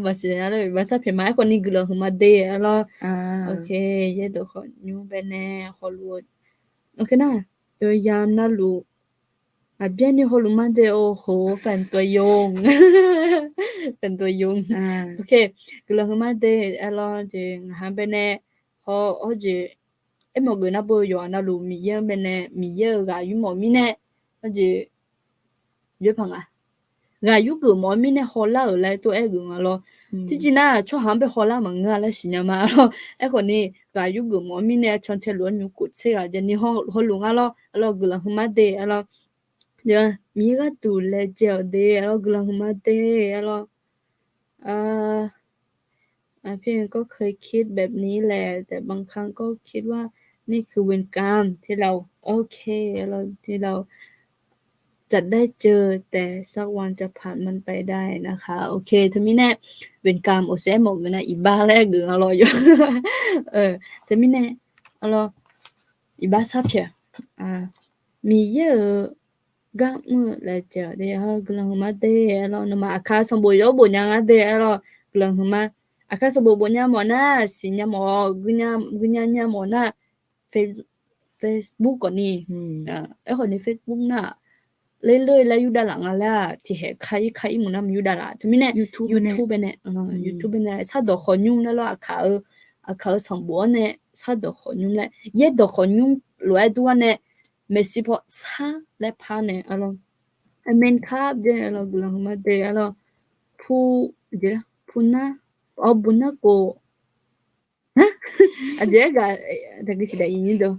มาสินะเลยภาษาเพียงไม่คนนี้ก็เลยมาเตเราโอเคเยอะตัวคนยูเป็นแน่เขารู้โอเคนะยามน่ารู้边你好鲁曼的哦吼反对用反对用OK 个了嘛的alors je han bene ho je e mo gna bo yo na lu mi ye bene mi ye ga yu mo mi ne je ye phang ga yu go mo mi ne ho la lai to e go lo ti ji na cho han be ho la ma nga la si nya ma lo e ko ni ga yu go mo mi ne chon che lo nyu ku che ga je ni ho lu nga lo go la ma de alors dạ mi cái tủ lệ chèo de alo glang ma de alo พี่ก็เคยคิดแบบนี้แหละแต่บางครั้งก็คิดว่านี่คือเวรกรรมที่เราโอเคเราที่เราจะได้เจอแต่สักวันจะผ่านมันไปได้นะคะโอเคถ้ามีแน่เวรกรรมโอเซหมกนะอีบ้าแรกกึ่งอร่อยอยู่ถ้ามีแน่อร่อยอีบ้าซับเพียมีเยอะก็มือเลยเจอเดี๋ยวกลังมาเดเรานมาอาคาสมบูรณ์ยบุญยังเดเรากลังมาอาคาสมบูรณ์ยังหมอนะสิญญาหมอกุญญาหมอนะFacebook ก่อนนี่ไอ้คนใน Facebook น่ะเรื่อยๆแล้วอยู่ด้านหลังอะไรที่เห็นใครมึงน่ะมันอยู่ด้านหลังที่มีเนี่ย YouTube เนี่ยYouTube เนี่ยซาดอกขยุ่งแล้วอาคาสมบูรณ์เนี่ยซาดอกขยุ่งเลยเย็ดดอกขยุ่งรวยตัวเนี่ยMessi po sa le pane alors men ka de alors glama de alors puna buna ko aja ga tagi sida ini do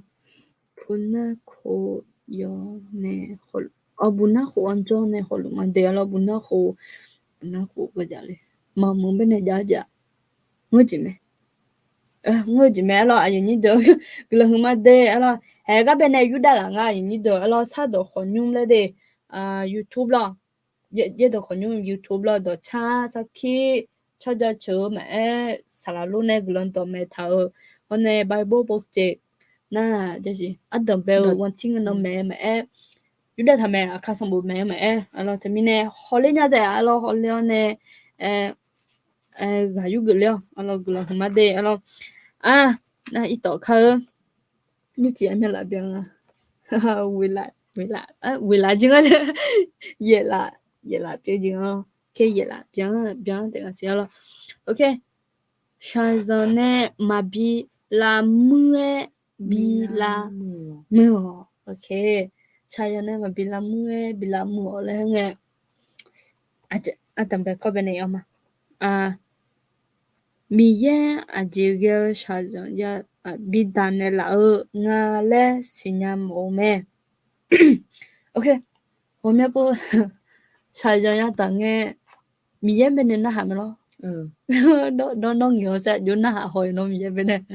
puna ko yo ne hol buna ko anjo ne hol ma de alors buna ko ga jale ma mo bene jaja ngoji me alors aja ni do glama de alors cái bên này yuda là ngay như đó lo sát đồ khó nhung lên đi YouTube lo giờ đồ khó nhung YouTube lo đồ cha sao khi cho ra chữ mẹ sao luôn này gần đó mẹ thảo hôm nay Bible book chị na cái gì Adam Bell wanting nó mẹ yuda thằng mẹ khá xong bố mẹ lo thì mình nè họ lên nhà đấy lo họ lên nè gà yuga lên lo gần hôm nay lo na ít tổ khơi như chị em là bien à vì là chứ á vậy là bien chứ cái vậy là bien để xem lo ok chazone ma bi la mue bi la mue ok chazone ma bi la mue là nghe tầm bé có bên này không mà mi ye ajige chazone ya bidane la nga le sinyam ome ok 我们不 사자 야 땅에 미예베네 나 하면로 嗯 너너 요새 요나 호이 너 미예베네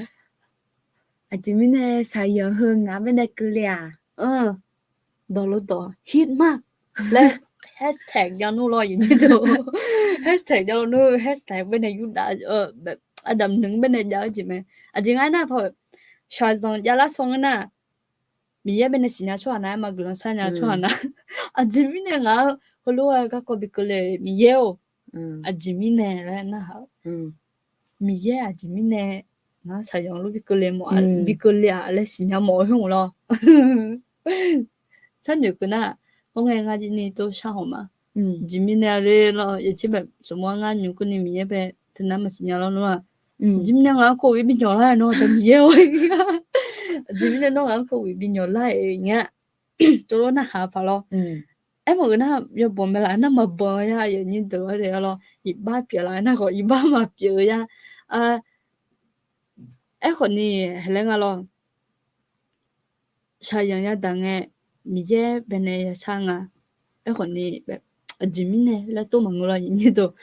啊这边呢晒阳很啊边的个俩 너로도 hit막 래 hashtag 야노로 이니도 hashtag 야노 hashtag bên này yudaแบบadam nướng bên này giờ gì mà chính ai na thôi sai xong ya la xong na mi ya bên này xin cho anh mà gửi sang nhà cho anh chính mình này ngã hồi các cô bị cái này mi yêu 嗯 chính mình này là na hả 嗯 mi ya chính mình này nó sai xong lúc bị cái này mà bị cái này là xin nhà mỗi hôm lo sao được cái na hôm nay ngay đi tôi sao mà 嗯 지민네를 예치베 소모anga 뉴쿠니 미예베 드나마 시냐로노 嗯 지민네가 코 위빈요라 노 데미예오 지민네 노가 코 위빈요라 냐 또로나 하파로 嗯 에모그나 요 봄메라 나 마보야 예니 도레로 이바 뼈라 나고 이바 마 뼈야 아 에코니 헬랭아로 샤양야 당에 미제 베네 상아 에코니 지민네 라또 망로라 이니도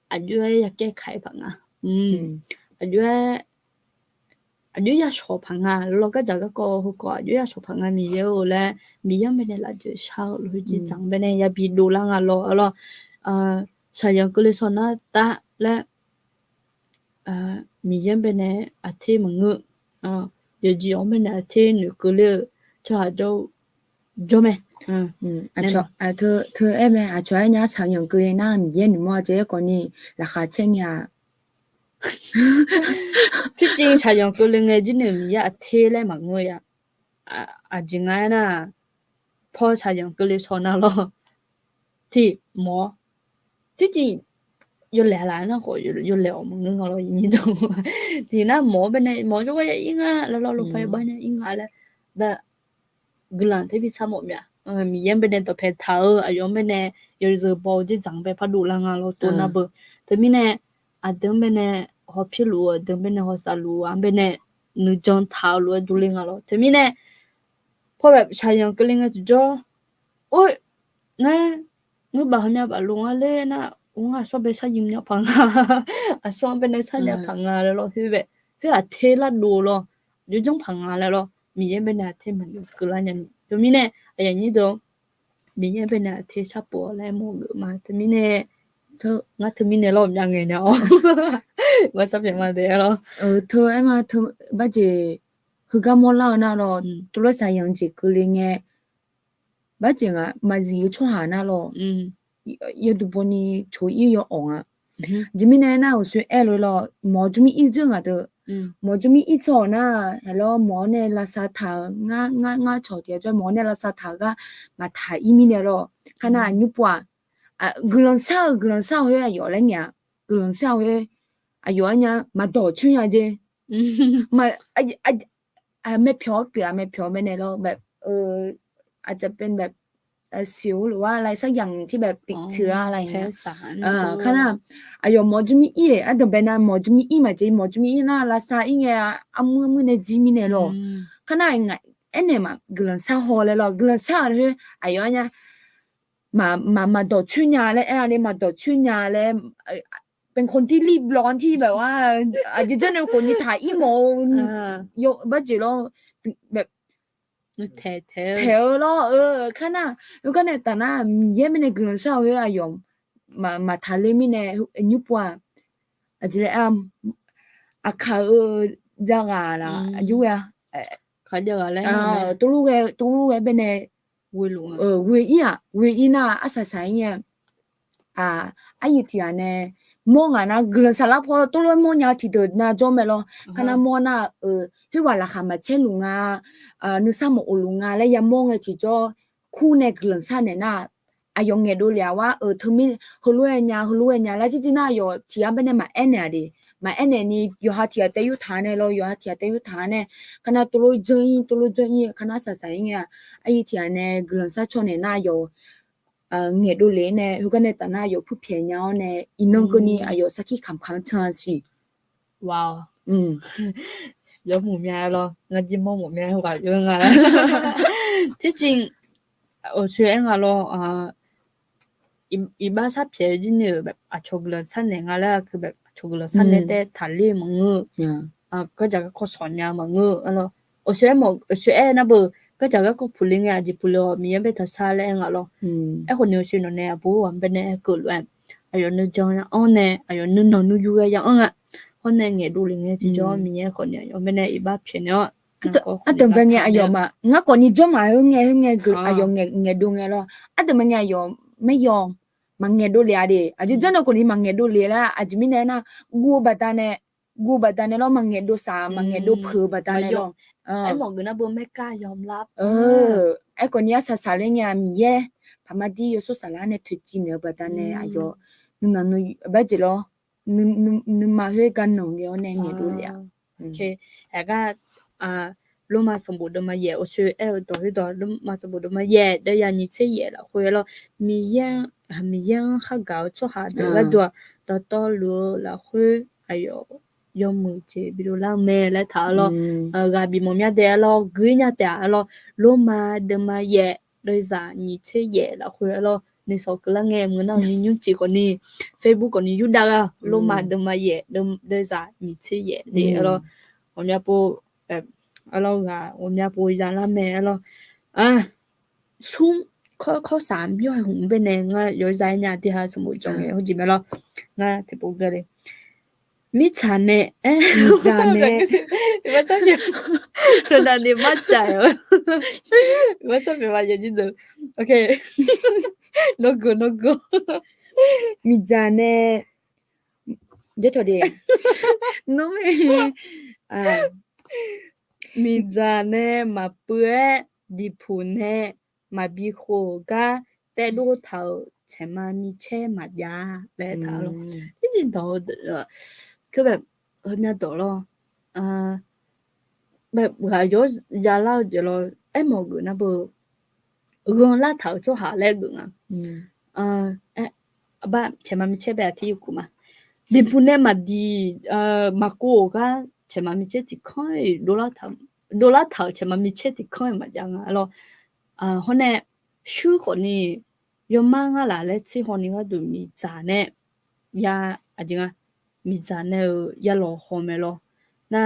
아주에 약게 가이방아 아주에 아주야 쇼방아 로가 자가고 호고 아주야 쇼방아 미예올레 미야메네 라지 샤로지 장베네 야 비도랑아 로로 사양글에서나 따레 미야메네 아테 망으 여지 오메네 아테 누클레 저아도 좀에 à thưa em à cho anh nhá sáng những cười na mình yên mua chế còn đi là khá chen nhà 특징 사용 끌링의 지는 야 테레 망고야 아징아나 퍼 사용 끌리 소나로 티뭐 특징 요래라나 거 요래 먹는 거로 인도 디나 뭐 bên 뭐 저거 인가 라라로 파이 바냐 인가래 다 글란 테비 사모냐 미연 bên 또 배타어 아요 bên 요저 보지 장배 파두랑아로 또나버 때문에 아등 bên họ phiêu lúa đường bên này họ xả lúa anh bên này nữ chọn tháo lúa đủ linh alo thế mình này phô bẹp xài yang cái linh cái cho ôi nghe nghe bảo nhà bảo luôn à lên na uống à so bên xài yếm nhau phẳng à so bên này xài nhau phẳng à rồi thế vậy thế à thế là đủ rồi như trong phẳng à rồi mình bên này thế mình cứ là nhận thế mình này anh như đó mình bên này thế sắp bỏ lại một người mà thế mình này thôi ngắt thế mình này làmយ៉ាងngười nhau và sắp nhận mà thế đó thưa em à thưa bây giờ hư cái món lao na lo tôi nói sáng những chỉ cười nghe bây giờ à mà gì cho hà na lo yêu tụ bọn đi chơi yêu ổn à chỉ mình này na ở suy em rồi lo mua chúng mình ít chứ à đó mua chúng mình ít cho na hello mua này là sao thà ngã cho tiền cho mua này là sao thà cái mà thà ít mình này lo cái nào nhục quá à gần sao hơi à rồi nhỉ gần sao hơi à rồi nhá mà đổ chuyện à chứ màไม่พอเปล่าไม่พอไม่แน่หรอกแบบอาจจะเป็นแบบสิวหรือว่าอะไรสักอย่างที่แบบติดเชื้ออะไรอย่างเงี้ยขนาดอายุหมอจะมีอีอ่ะแต่เป็นหมอจะมีอีมาเจหมอจะมีอีน่าลาซาอีเงี้ยอ่ะมือเนี่ยจีมีเนี่ยหรอขนาดไงเอ็นเนี่ยมากลันซาฮอเลยหรอกลันซาเลยอายุเนี่ยมาดอชุนยาเลยอันนี้มาดอชุนยาเลยเป็นคนที่รีบร้อนที่แบบว่าอาจจะเนี่ยคนที่ถ่ายอีโมยกบัจจิโลแบบแถวโลขนาดแล้วก็เนี่ยแต่น่ะเย่ไม่เนี่ยกลัวเศร้าเฮ้ยอายมมาทะเลไม่เนี่ยยุบว่าอาจจะอาคาจังอะไรอายุอ่ะเขาจะอะไรตัวลูกเป็นเนี่ยเวอีน่ะอาศัยเนี่ยไอ้ที่อันเนี่ยมองอ่ะนะกลัวสารพัดตัวมองยาที่เดินนะจอมไปแล้วขณะมองน่ะพี่ว่าราคามาเช่นลุงนึกซ้ำมาลุงแล้วยังมองไอ้ที่จอคู่ในกลัวสารเนี่ยนะอายุเงี้ยดูแล้วว่าเธอมีเขารู้เงี้ยแล้วจริงๆน่ะอยู่ที่อันเป็นเนี่ยมาเอ็นเนี่ยดิมาเอ็นเนี่ยนี่อยู่หาที่แต่อยู่ฐานเนี่ยเราอยู่หาที่แต่อยู่ฐานเนี่ยขณะตัวจริงขณะสายเนี่ยไอ้ที่อันเนี่ยกลัวสารชนเนี่ยน่ะอยู่เงี้ยดูเลยเนี่ยเขาก็เนี่ยตอนนั้นอยู่ผู้เพียงเนี่ยเนี่ยอินนงก็นี่อายุสักกี่คำเชิญสิว้าว有หมูแม่หรองั้นจิ้มหมูแม่เขาก็ยังไงที่จริง我觉得我咯อีบ้าซาเพียจิเนี่ยแบบอะชกละซันเนี่ยงาละคือแบบชกละซันเนี่ยแต่ทะเลมังก็จะก็สอนยามังalors au sué mo sué na boก็จะก็พูลิงอ่ะจิพูลมีเยอะทศาเลยงาลไอ้คนนี้สิโนเนี่ยบูวันเป็นเนี่ยกูรู้ไอ้ยนึกจังอ่ะอ๋อเนี่ยไอ้ยนึกนอนนึกอยู่ยังอ่ะคนเนี่ยเงี้ยดูลิงเงี้ยที่จะมีเนี่ยคนเนี่ยยังเป็นเนี่ยอีบ้าเพียเนาะอะตะเงอะยอมะงะก็นี่จอมาเงกูอะยอเงดูเงลออะตะเงอะยอไม่ยอมมังเงดูเลยอะดิอะจุจันก็นี่มังเงดูเลยละอะจิมิเนนะกูบัตาเนลอมังเงดูสามังเงดูผือบัตาเนลอไอ้หมอกูนะบ่ไม่กล้ายอมรับไอ้คนนี้สาเลงยามีเย่พามาดีอยู่สุสาลาเนี่ยถุจีเนบัตาเนอะยอนึนบัจิโลนึมาเฮกันนงยอเนเงดูเลยโอเคแล้ก็路嘛什么都没耶，我说哎，路嘛什么都没耶，但呀你吃耶了，回了米样还搞做下的个多，到路了回还有要么子，比如拉面来讨了，个比么面的了，鬼伢的了，路嘛都没耶，对啥你吃耶了回了。你说个啦，我们那你用这个你 Facebook 个你用到了，路嘛都没耶，都对啥你吃耶的了，我们不alors là on a pour y aller mais alors chung có 3因為紅邊呢我有在nhà啲下什麼種嘅好似咩咯我睇報嘅咧咪慘呢我真係佢那你乜仔我真係話有啲度 OK no go 咪慘呢這頭啲 no มีจานเน่มาเปื้อดิพูนเน่มาบีโคกาแต่ดูเท่าเชมามีเช่มายาและเท่า咯จริงๆคือแบบเนี่ยตัว咯แบบว่า有ยาเล่าจะ咯ไอ้หมอกูนะบ่รองละเท่าจะหาแลกูอ่ะบ้าเชมามีเช่แบบที่กูมาดิพูนเน่มาดีมาโกกาเชมามีเช่ที่ค่อยดูละเท่าเชมามีเช่ที่ค่อยมาจังอ่ะแล้วคนเนี่ยชื่อคนนี้ยอมมั่งอะไรเลยที่คนนี้ก็ดูมีจานเนี่ยยาจริงอ่ะมีจานเนี่ยยาหล่อหอมเลย咯น่า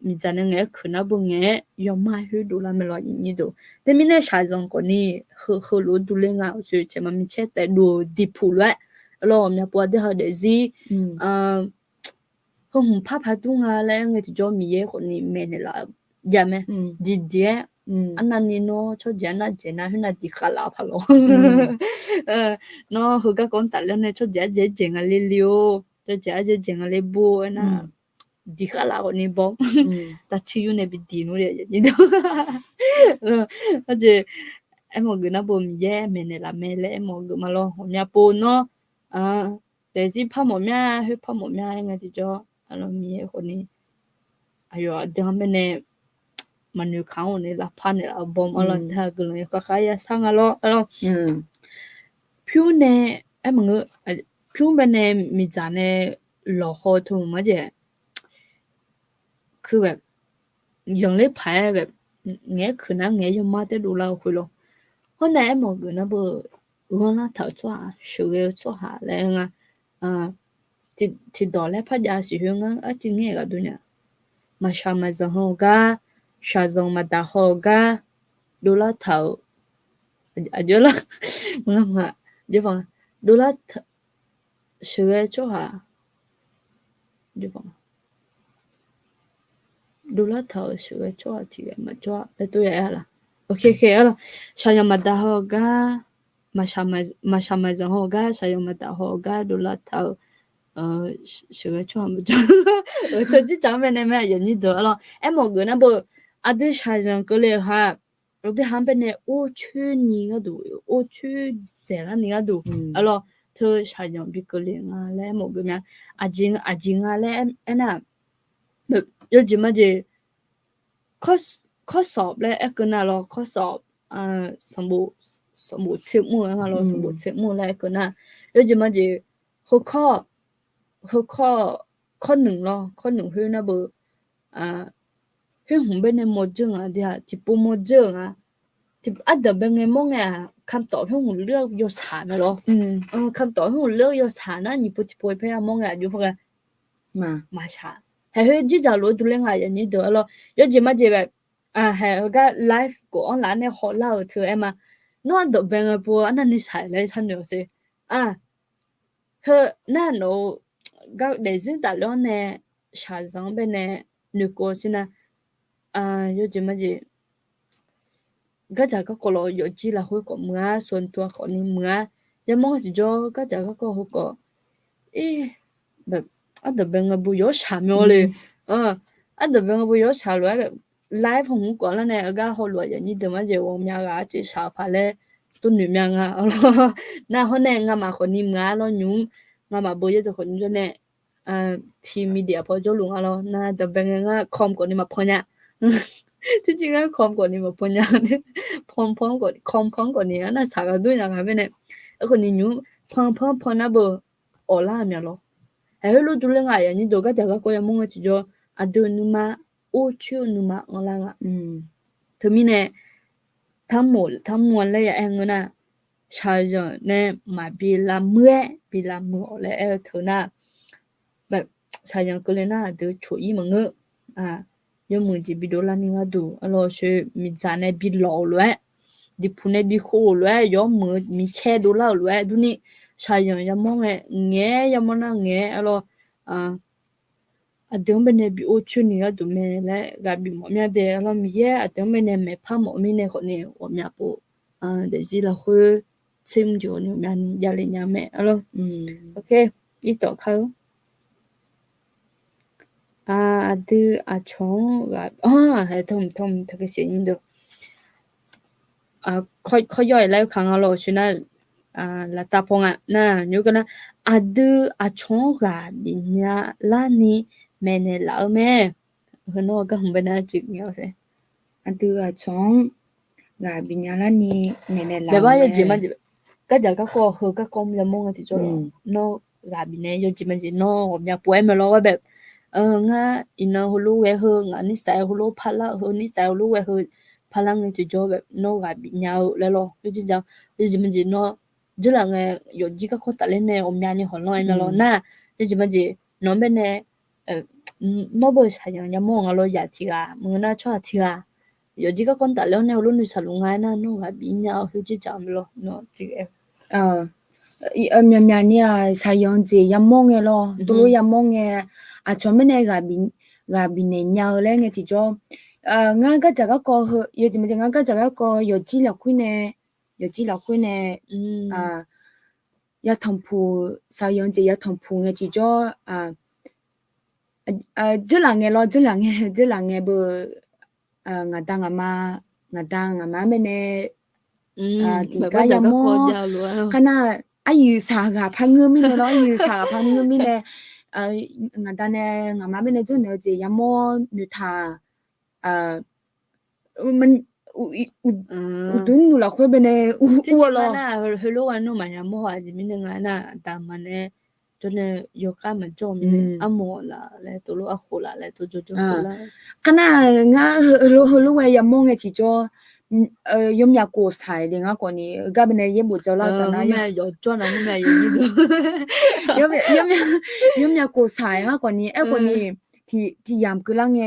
มีจานเนี่ยคือน่าบุญเนี่ยยอมมาให้ดูแลไม่รออย่างนี้ดูแต่มีเนี่ยชายจังคนนี้เขารู้ดูเรื่องอ่ะคือเชมามีเช่แต่ดูดิพูเลยแล้วเนี่ยปวดที่เขาเดซี่เขาหุ่นผ้าตุ้งอะไรเงี้ยที่จะมีเยอะคนนี้เมนละยาไหมดีเดียอันนั้นนี่เนาะชอบเจน่าให้น่าดีขาลาพะโลเนาะเขาก็คนตัดแล้วเนี่ยชอบเจงอะไรเลี้ยวชอบเจงอะไรบัวนะดีขาลาคนนี้บ้องแต่ชิวเนี่ยเป็นดีนู่นเลยนี่ดูก็จะไอ้หมอกูน่าบ่มีเยอะเมนละเมนเลยไอ้หมอกูมาลองหัวเนี่ยปูเนาะแต่ที่พ่อหมอเนี่ยให้พ่อหมอเนี่ยยังไงที่จะอะไรมีคนนี้อายุเดี๋ยวมันเนี่ยมันอยู่ข้างเนี่ยละพันเนี่ยบอมอะไรถ้าเกิดเนี่ยก็ขายสั่งอะไรผิวเนี่ยไอ้มึงผิวเป็นเนี่ยมีจานเนี่ยหล่อหัวทุ่งมาเจคือแบบยังเล็บผายแบบเงี้ยคือนั่งเงี้ยยังมาแต่ดูเราคุย咯คนไหนหมอกูนะบ่我那头做手个做下来啊，ที่ดอแล้วพัดยาสิฮงจริงเงี้ยก็ดูเนี่ยมาชามาจังโฮกาชาจังมาดาโฮกาดูละเท่าเดี๋ยวละมึงมาเดี๋ยวฟังดูละ手个做下เดี๋ยวฟังดูละเท่า手个做下ที่มา做แล้วตัวใหญ่ละโอเคแล้วชายังมาดาโฮกามาชามาจังโฮกาชายมาดาโฮกาดูละเท่า学个错不着这就讲呗那么人家得了哎某个那不啊对啥人过来哈我对他们呢我去你个度我去在了你个度啊咯他啥人比过来啊来某个咩啊金啊来哎那有什么的ข้อสอบแล้วไอ้ก็น่ะ咯ข้อสอบสมบูรณ์เช็คมือค่ะ咯สมบูรณ์เช็คมือแล้วไอ้ก็น่ะ有什么的ข้อหนึ่ง咯ข้อหนึ่งคือนะบ่คือผมเป็นในโมจึงอ่ะที่ปูโมจึงอ่ะที่อัดเดเป็นไงมองอ่ะ คำตอบให้ผมเลือกโยสานะเหรอคำตอบให้ผมเลือกโยสานะ你不会พยายามมองอ่ะอยู่พวกมาชาให้เฮ้ยจีจ่ารู้ดูเรื่องอะไรนี่เด้อแล้วยอดจิมาจีแบบให้ก็ไลฟ์กูออนไลน์เนี่ยขอเล่าเธอเอ็มนอนตัวเป็นอะไรปัวอันนั้นนิสัยเลยท่านเดียวสิเธอน่าหนูก็เดี๋ยวสิ่งต่างๆเนี่ยชาจังเป็นเนี่ยนึกว่าสินะยอดจิมาจีก็จะก็กลัวยอดจีละหัวก็เมื่อส่วนตัวคนนี้เมื่อยังมองจีจ่อก็จะก็หัวก็แบบอันเดเป็นอะไรบุยชาไม่เลยอันเดเป็นอะไรบุยชาเลยแบบไลฟ์ของกูแล้วเนี่ยก็หัวเราะอย่างนี้เดี๋ยวมาเจอว่ามีอะไรจะชาพาเลยตัวหนุ่มยังน่าเขาเนี่ยงามาคนนี้มึงแล้วยุ่งงามาบุยจะคนนี้เนี่ยทีมมีเดียพอจะลุงแล้วน่าเดี๋ยวเป็นอะไรคอมคนนี้มาพอเนี่ยที่จริงแล้วคอมคนนี้มาพอเนี่ยพร้อมก่อนคอมพร้อมก่อนนี้น่าสาระด้วยยังไงเนี่ยคนนี้ยุ่งพร้อมนะเบอร์ออล่าเนี่ยหรอให้รู้ดูเรื่องอะไรนี่ดูก็จะก็ยังมองว่าจะดูนุ่มโอ้ชื่อนุ่มอะไรเธอมีเนี่ยทั้งหมดเลยอย่างเงี้ยนะชายจะเนี่ยมาบีลาเมื่อเลยเธอน่ะแบบชายยังก็เลยน่ะดูช่วยมึงยังมึงจะบีโดลานี่ว่าดูเราช่วยมีจานเนี่ยบีหล่อเลยดิพูเนี่ยบีโคเลยยังมึงมีแช่ดูแล้วเลยดูนี่ชายยังมองเงี้ยยังมองเงี้ยเราเดี๋ยวมันเนี่ยบีโอชุนี่ก็ดูแม่และกับบีหมอเนี่ยเดี๋ยวเรามีเดี๋ยวมันเนี่ยแม่พาหมอมีเนี่ยคนนี้我们不เดี๋ยวสิเราคุยชิมอยู่เนี่ยมันยาเลยเนี่ยแม่เราโอเคอีต่อเขาดูชงกับให้ทำทักษิณดูค่อยย่อยแล้วครั้งเราชนะละตาพงน่ะอยู่กันนะดูชงกับบิญญาลานี่แม่เนี่ยแล้วแม่คนนู้นก็หุ่นเป็นอะไรจริงเหรอสิดูชงกับบิญญาลานี่แม่เนี่ยแล้วแบบว่าอย่างจริงมันก็จะก็คือก็คงยังมองกันที่จะโน่กับบิญญาอย่างจริงมันจริงโน่ผมอยากป่วยมาแล้วว่าแบบง่าอินเนอร์ฮูลูเวเฮงอันนี้ใส่ฮูลูพัลละฮูนี่ใส่ฮูลูเวเฮพลังเนี่ยที่จะแบบโน่กับบิญญาแล้วหรออยู่จริงจังอยู่จริงมันจริงโน่จะหลังไงอยู่จีก็คนตัดเล่นเนี่ยผมอยากเนี่ยหัวลอยมาแล้วน่ะอยู่จริงมันจริงน้องเป็นเนี่ยno bo cha yang ya mo ngalo ya ti ga mo na chwa ti ga yo ji ga kon ta lo ne lo nu sa lo nga na no ga bi nya hu ji cha mo lo no ti geမြန်เนี่ยစာယုံကြည်ရမောငယ်လို့သူတို့ရမောငယ်ချမနေကဘီနေညာလဲငယ်တီကျော်ငါကကြကကောရကြမငါကကြကကောရကြည့်လောက်ခွင်းနေရထုံဖူစာယုံကြည်ရထုံဖူငယ်တီကျော်这两年不我当我妈们呢ဒီကရမောခဏအယူစာကဖန်ငမီနော်အယူစာဖန်ငမီနဲ့ငါတန်းနဲ့ငါမမနဲ့ကျနေကြရမောနူထာมันอุดุนละค่อยเบเนอุละน่ะเฮโลวันโนมาโมหะจิมินงาน่ะตามมันเนี่ยจนโยกะมันจ่อมิอะโมละและตัวโลอะโคละและตัวโจละขณะงาโฮโลเวยามงเงจิจ่อยมยาโกไซเดงะกว่านี้กะเบเนเยบุเจ้าละตะนะแม่ยอจ่อนะแม่อยู่นี่ดูยมยาโกไซฮะกว่านี้กว่านี้ที่ยามกึละเง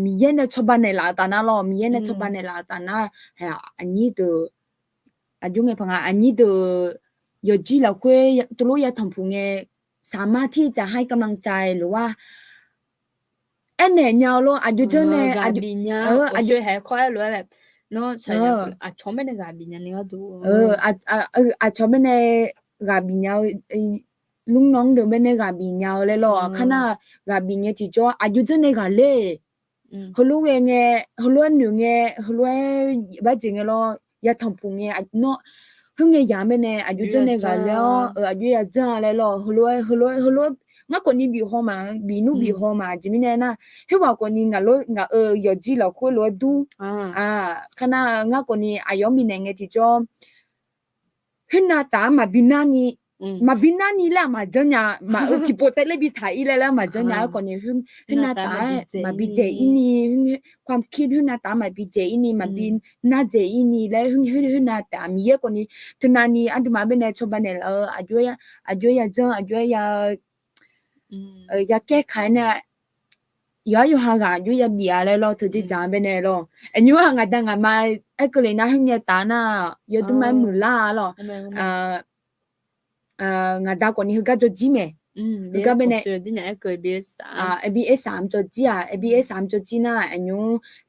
มีเยนชบันเนลาตานะลอมีเยนชบันเนลาตานะฮะอันนี้เดอายุไงพังอันนี้เดยจีเราคุยตุลุยาทำพุงเงสามารถที่จะให้กำลังใจหรือว่าเนี่ยยาวโลอายุเจเนี่ยอายุอายุให้ค่อยรู้แบบเนาะใช่ชอบไม่ได้กับบิญญานี่ก็ดูชอบไม่ได้กับบิญญาลุงน้องเดิมไม่ได้กับบิญญาเลยหรอขณะกับบิญญาที่จ่ออายุเจเนี่ยกันเลยเขารู้เงเขารู้หนูเงเขารู้บ้าจริงเหรอยาทำพุงเงเนาะเฮงยามแม่อายุเจเนี่ยกันแล้วอายุยาจ้าเลยหรอเขารู้งะคนนี้บีฮอมาบีนูบีฮอมาจิมิเนนะเฮว่าคนนี้งะโลงะยอจิละคุโลดูขณะงะคนนี้อายอมมีเนงติจอหนาตามาบินานี่ มาบินนานี่แหละมาจังยามาที่โปเตเลบิถ่ายอีแล้วมาจังยาก่อนนี่หึหน้าตามาบิเจอีนี่ความคิดหึหน้าตามาบิเจอีนี่มาบินหน้าเจอีนี่แล้วหึหน้าตามีก่อนนี่ทนานี่อันที่มาเป็นชบันเนี่ยอายุยาจังอายุยายาแก้ไขเนี่ยอยู่ห่างอยู่ยาเบียอะไรเราถือที่จานเป็นเนี่ยเราอันนี้ห่างกันมาไอ้ก็เลยนะหึเนี่ยตาน่ะอยู่ตรงไหนมือล่าเรางาดาก่อนนี่ก็จะจีเมก็เป็นเนี่ยที่ไหนเกิดเบียสามABS 3จะจีABS 3จะจีน่ะอันนี้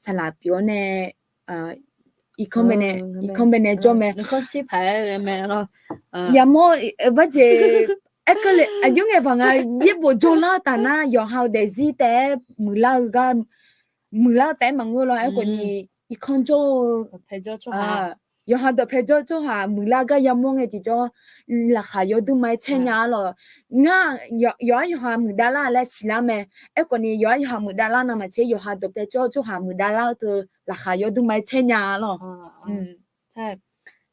สลับอยู่เนี่ยอีคอมเนี่ยจอมเนี่ย你看戏牌没了อย่ามอว่าจะไอ้ก็เลยอายุไงฟังยี่บัวโจลาตาน่ะยอhow they see แต่มือลาแต่มังก็เลยไอ้คนนี้อีคอนโจ陪着做好ยอhow 的陪着做หามือลาก็ยามองไงจีจ้อราคาอยู่ดูไหมเช่นยาหรองายอหามือดาราและสิลาแม่ไอ้คนนี้ยอหามือดาราน่ะมาเช่ยอhow 的陪着做หามือดาราตัวราคาอยู่ดูไหมเช่นยาหรอใช่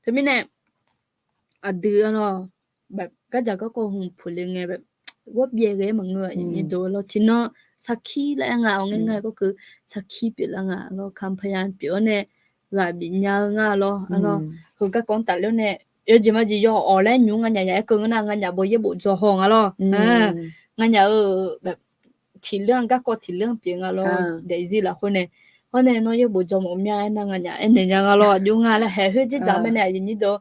ทีนี้เนี่ยเดือนเนาะแบบก็จะก็โกหกผู้เลี้ยงไงแบบว่าเบี้ยเลยมังเงยอย่างนี้ดูแล้วทีเนาะสักขี้แล้วงาเอาง่ายๆก็คือสักขี้เปล่างาเราคำพยานเปล่าเนี่ยหลายบิญญางาเราคือก็講ตัดแล้วเนี่ยจะมาจีย่ออ๋อแล้วยุ่งงานใหญ่ๆก็งานใหญ่บ่ยบ่จ่อห้องอ่ะเรางานใหญ่แบบทีเรื่องก็ทีเรื่องเปลี่ยนอ่ะเราเดี๋ยวสิละคนเนี่ยเพราะเนี่ยน้อยยบ่จ่อหมอมยานั่งงานใหญ่เนี่ยยังอ่ะเรายุ่งงานแล้วเฮ้ยจะจำไม่ได้ยินนี่ดู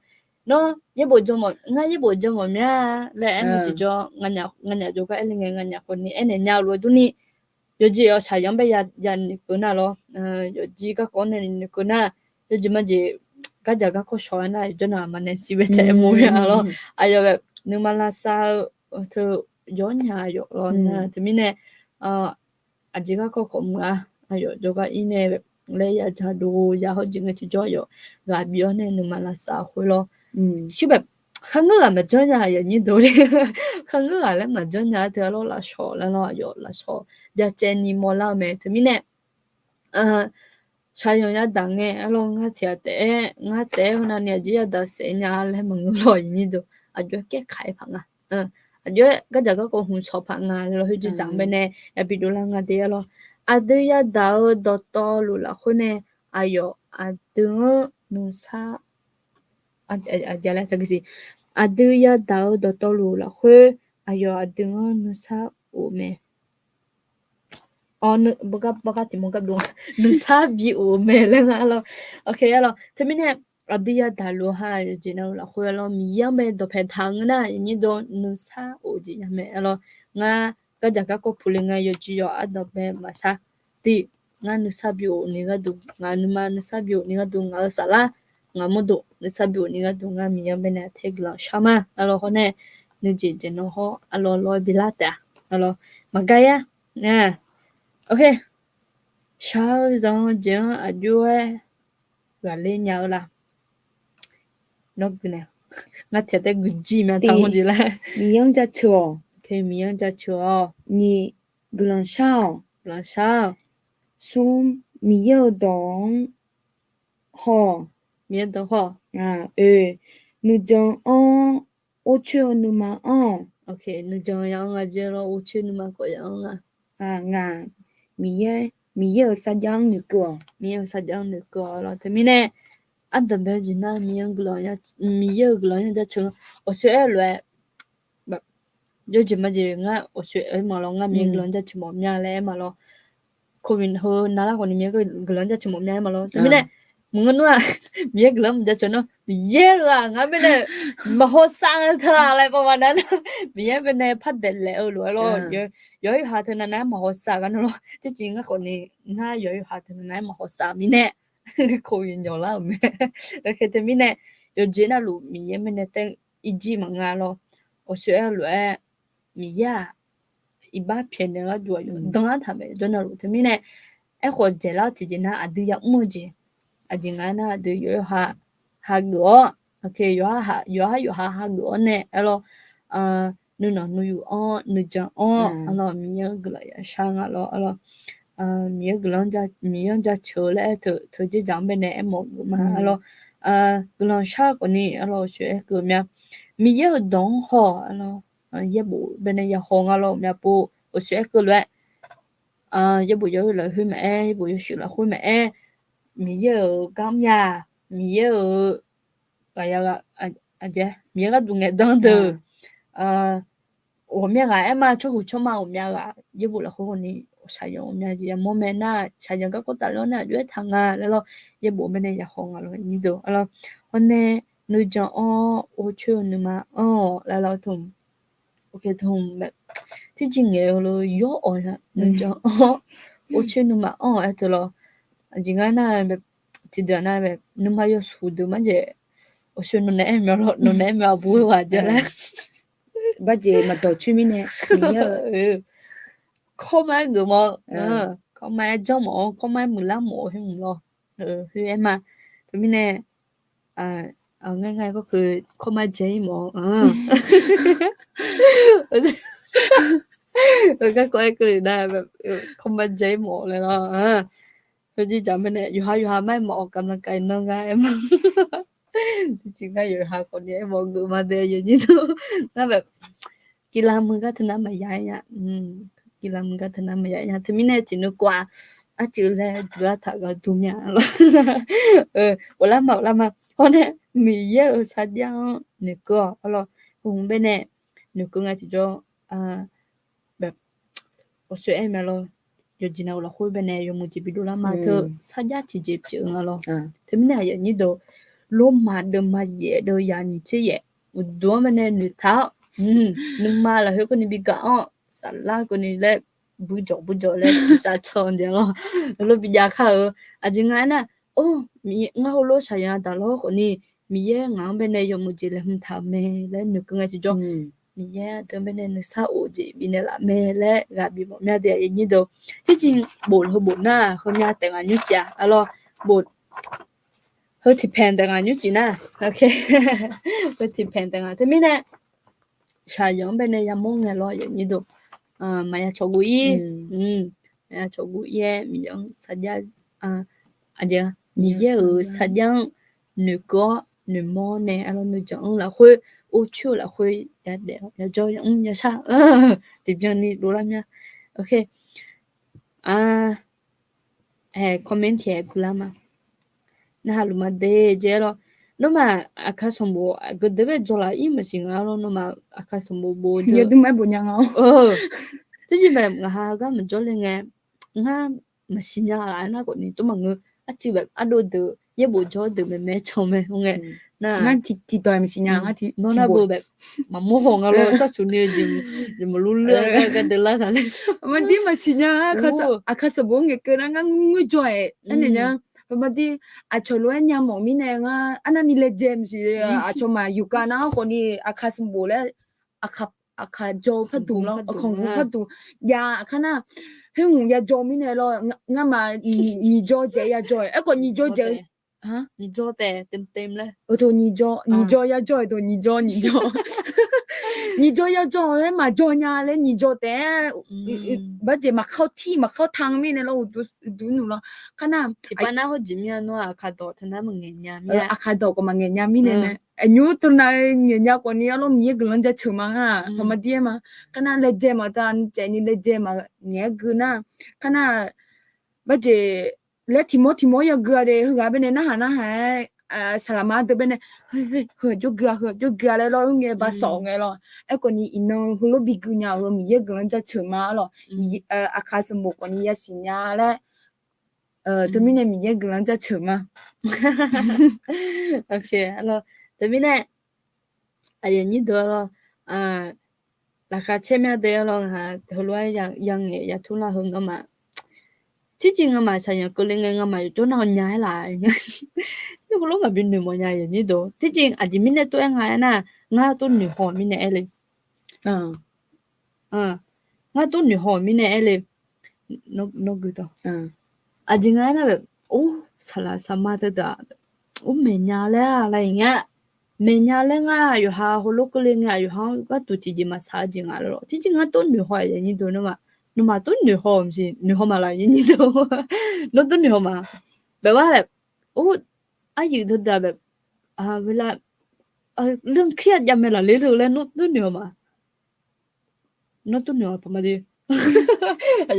เนาะยบ่จ่อหมองานยบ่จ่อหมอมยาแล้วมันจะจ่องานใหญ่就ก็เอ็นงานใหญ่คนนี้เอ็นเนี่ยรู้ดูนี่有几要采样被呀你个那咯，有几个讲的你个那，有几么子，大家个可少那，就那么那几位在模样咯，哎呀喂，你们那啥，就有伢有咯，那这边呢，几个可讲啊，哎呦，就个伊呢，来呀查ดู呀好几个就叫有，外边呢你们那啥会咯，是呗。한국아 맞잖아 연이 노래 한국아 래 맞잖아 들어 라 쇼라노 요라 쇼 야제니 몰라메 드미네 샤요야 당에 알롱 하티아데 나테 호나니 지야다 세냐 래 먹노 이니도 아주 꽤 가이방아 아주 가자가 고훈 쇼방아 로 휴지 장베네 야비돌랑아 데로 아드야 다오 도토루라 호네 아요 아드 누사 아디알라 타기시 아드야 다오 도토루라 호 아요 아드 누사 오메 어느 뭐가 뭐가 동 누사비 오메랭아로 오케이 알로 테미네 아드야 달로하 지나라 호야로 미야메 도 배탕나 이니도 누사 오지야메 알로 nga 가자가 코 풀링아 요지요 아도베 마사 디 nga 누사비 오니가 두 nga 누마 누사비 오니가 두 nga 살라 nga modo nusabi oninga dunga miya bena tegla shama alo hone nuje jeno ho alo lo bilata alo magaya na okay shao zong jeng adue gale nyao la nok gune nga tete guji ma ta mo jila miyang ja chuo ke miyang ja chuo ni glan shao sum miyo dong ho miyo dong ho nu jong on ocho nu ma on okay nu jong yang nga jero ocho nu ma ko yang nga miyo sa yang nu ko lo temine adambe jina miyo glo ya da chung o se lwe ba yo jima je nga o se ma lo nga miyo glo ja chimo mya le ma lo covid ho na la ko ni miyo glo ja chimo mya ma lo temine mungunwa miyo glo ja chono ye la nga bene ma ho sang tha la pa na miyo bene phat de le lo yo ha thana na ma ho sa ga no lo ti jing ga ko ni nga yo ha thana na ma ho sa mi ne ko yin yo la me ke te mi ne yo je na lu mi ye me ne te i ji ma nga lo o se lue mi ya i ba pye ne ga du yo dong la tha me jo na lu te mi ne e ho je la ji na adu ya mo ji a ji nga na adu yo ha go okay yo ha go ne alo nu no nu yu on nu ja on alo mi ye gla ya shang alo mi ye glan ja chole to ji jang be ne mo ma alo glan sha ko ni alo shue ko mya มีเยอะดองหอเนาะเยบุเป็นในยาหงอะเราเนี่ยปูโอเสียก็เลยเยบุ有了会买，不有学了会买，มีเยอะกำยามีเยอะ个姐，มี个东西当的，我们个嘛出去出嘛，我们个也不了好呢，采用我们也冇咩那采用个大佬那越糖啊，然后也冇咩那也好啊咯，呢度，然后我呢，你讲我去你嘛，然后同，OK 同แบบที่จริงเราเยอะอ่ะนะนึกจะโอเชนุมาไอ้ตัวเราจริงๆนะแบบจิตเดียนะแบบนึกมาอยู่สูดมันจะโอเชนุเนี่ยไม่รู้นุเนี่ยไม่รู้ว่าจะแล้ว บัดเจมาต่อชื่อมิเนี่ยมีเยอะ เข้ามากูมั้งเข้ามาจ้องมั้งเข้ามามือละมั้งให้มึงรอคือไอ้มาแต่ไม่เนี่ยเอาง่ายๆก็คือเข้ามาเจมั้งก็ก็คือได้แบบเข้ามาเจมั้งเลยเนาะคือจริงๆไม่เนี่ยอยู่หาไม่เหมาะกำลังกายน้องไงมั้งจริงๆก็อยู่หาคนนี้มองกูมาเดียอยู่นี่ตัวก็แบบกีฬามือก็ถนัดมาใหญ่เนี่ยกีฬามือก็ถนัดมาใหญ่เนี่ยถึงไม่แน่จริงกว่าจืดเลยดูแลถ้าก็ดูเนี่ยวันละมาเพราะเนี่ยมีเยอะสักอย่างนึกก็แล้วคงเป็นเนี่ยนึกก็ง่ายที่จะแบบโอ้สวยไหมล่ะอยู่จีน่าเราคุยเป็นเนี่ยอยู่มุจิบิดูละมาเธอสักอย่างที่จะเปลี่ยนล่ะถึงไม่แน่อย่างนี้ดูลมมาเดิมมาเย่ดูอย่างนี้เชี่ยดูมันเนี่ยนึกเท้านึกมาแล้วเฮ้ยคนนี้บิกอ่ะสัตว์ล่าคนนี้เลยบุจเลยสิสาชนเดียวแล้วบิยาค่ะจริงไงนะโอ้มีเงาโลชายาตลอดคนนี้มีเย่งางเป็นในยมุจิเลยมันทำเมแล้วนึกไงที่จงมีเย่เดิมเป็นในนึกซาโอจิบินละเมและกับบิบอกแม่เดียอย่างนี้ดูที่จริงบุญน่ะเขาเนี่ยแต่งงานยุ่งจ้ะแล้วบุญเขาที่แพนแต่งงานยุ่งจีน่ะโอเคเขาที่แพนแต่งงานแต่ไม่แน่ชายยองเป็นในยามงไงรออย่างนี้ดูมา呀炒股一มา呀炒股一มีอย่างสัญญาอาจจะมีเยอะสัญญาหนึ่งก็หนึ่งมอเนี่ยเราหนึ่งจังละคุยโอ้ชิวละคุยอย่าเดี๋ยวอย่าจอยอย่าช้าติดอย่างนี้รู้แล้วเนี่ยโอเคคอมเมนต์แค่กูละมานะฮะลูกมาเดเจอแล้วno ma akasombo go debe jola i masinga ro no ma akasombo bo yo du mai bo nyang ti ji ba nga ha ga ma jole nge nga masinya la na ko ni to ma nge a chi ba ado de ye bo jo de me chom me nge na ma ti to masinya nga ti no na bo ba ma mo ho nga lo sa su ne ji mo lu le ga de la ta le ma di masinya akasombo nge ke na nga ngu jo ane nya mà đi cho lúa nhà mỏ mi này anh anh đi James cho mà Yukana còn đi Akasimbo là Akajo phát đủ lo không phát đủ ya khana hưng ya jo mi này lo ngã mà nhị jo dễ ya jo ấy còn nhị jo dễ hả nhị jo tè tem lên thôi nhị jo ya jo thôi nhị jo nhị jo ya jo ấy mà jo nhà lên nhị jo tè bây giờ mà khâu thang mi này lo đủ nữa khana thì bạn nào họ chỉ miếng nó akado thì nó mình nghe nhà mi akado có mà nghe nhà mi này anh nhớ tôi nói nghe nhà con này lo mi cái lần ra chơi mà mà đi mà khana lấy chơi mà ta chơi ni lấy chơi mà nghe cái na khana bây giờ lấy thì mỗi ya cái đấy hứa bên này na hả salama từ bên này hứa chút gà đấy lo nghe bà sọ nghe lo ấy còn ni ino hứa bị cái nhà hứa mi cái lần ra chơi mà lo mi akasombo con ni ya xin nhà đấy tụi mình làm gì cái lần ra chơi mà ok alors tụi mình này như đó là cả chơi mẹ đấy lo ha hồi lúc yang nghe ya thu là hơn màที่จริงอะมาใช่ยังก็เลยงมาอยู่จนนอนย้ายหลายนี่ก็รู้มาเป็นหนึ่งวันย้ายอย่างนี้ดูที่จริงอาจจะไม่ได้ตัวง่ายนะง่ายตัวหนึ่งหอมไม่แน่เลยง่ายตัวหนึ่งหอมไม่แน่เลยนกกูต่ออาจจะง่ายนะแบบโอ้สลาสมาร์ทได้โอ้เมียแล้วอะไรอย่างเงี้ยเมียแล้วง่ายอยู่หาหัวลูกก็เลยง่ายอยู่หาก็ตัวจริงมาซาจริงอะไรหรอที่จริงง่ายตัวหนึ่งหอมอย่างนี้ดูนะว่านมาต้นหนูหอมสิหนูหอมอะไรอย่างนี้ตัวน้องต้นหนูหอมมาแบบว่าแบบโอ้อายุเท่าแบบเวลา เรื่องเครียดยังไม่ล่ะเลยเลยนดตัวเหนือมานดตัวเหนือประมาณนี้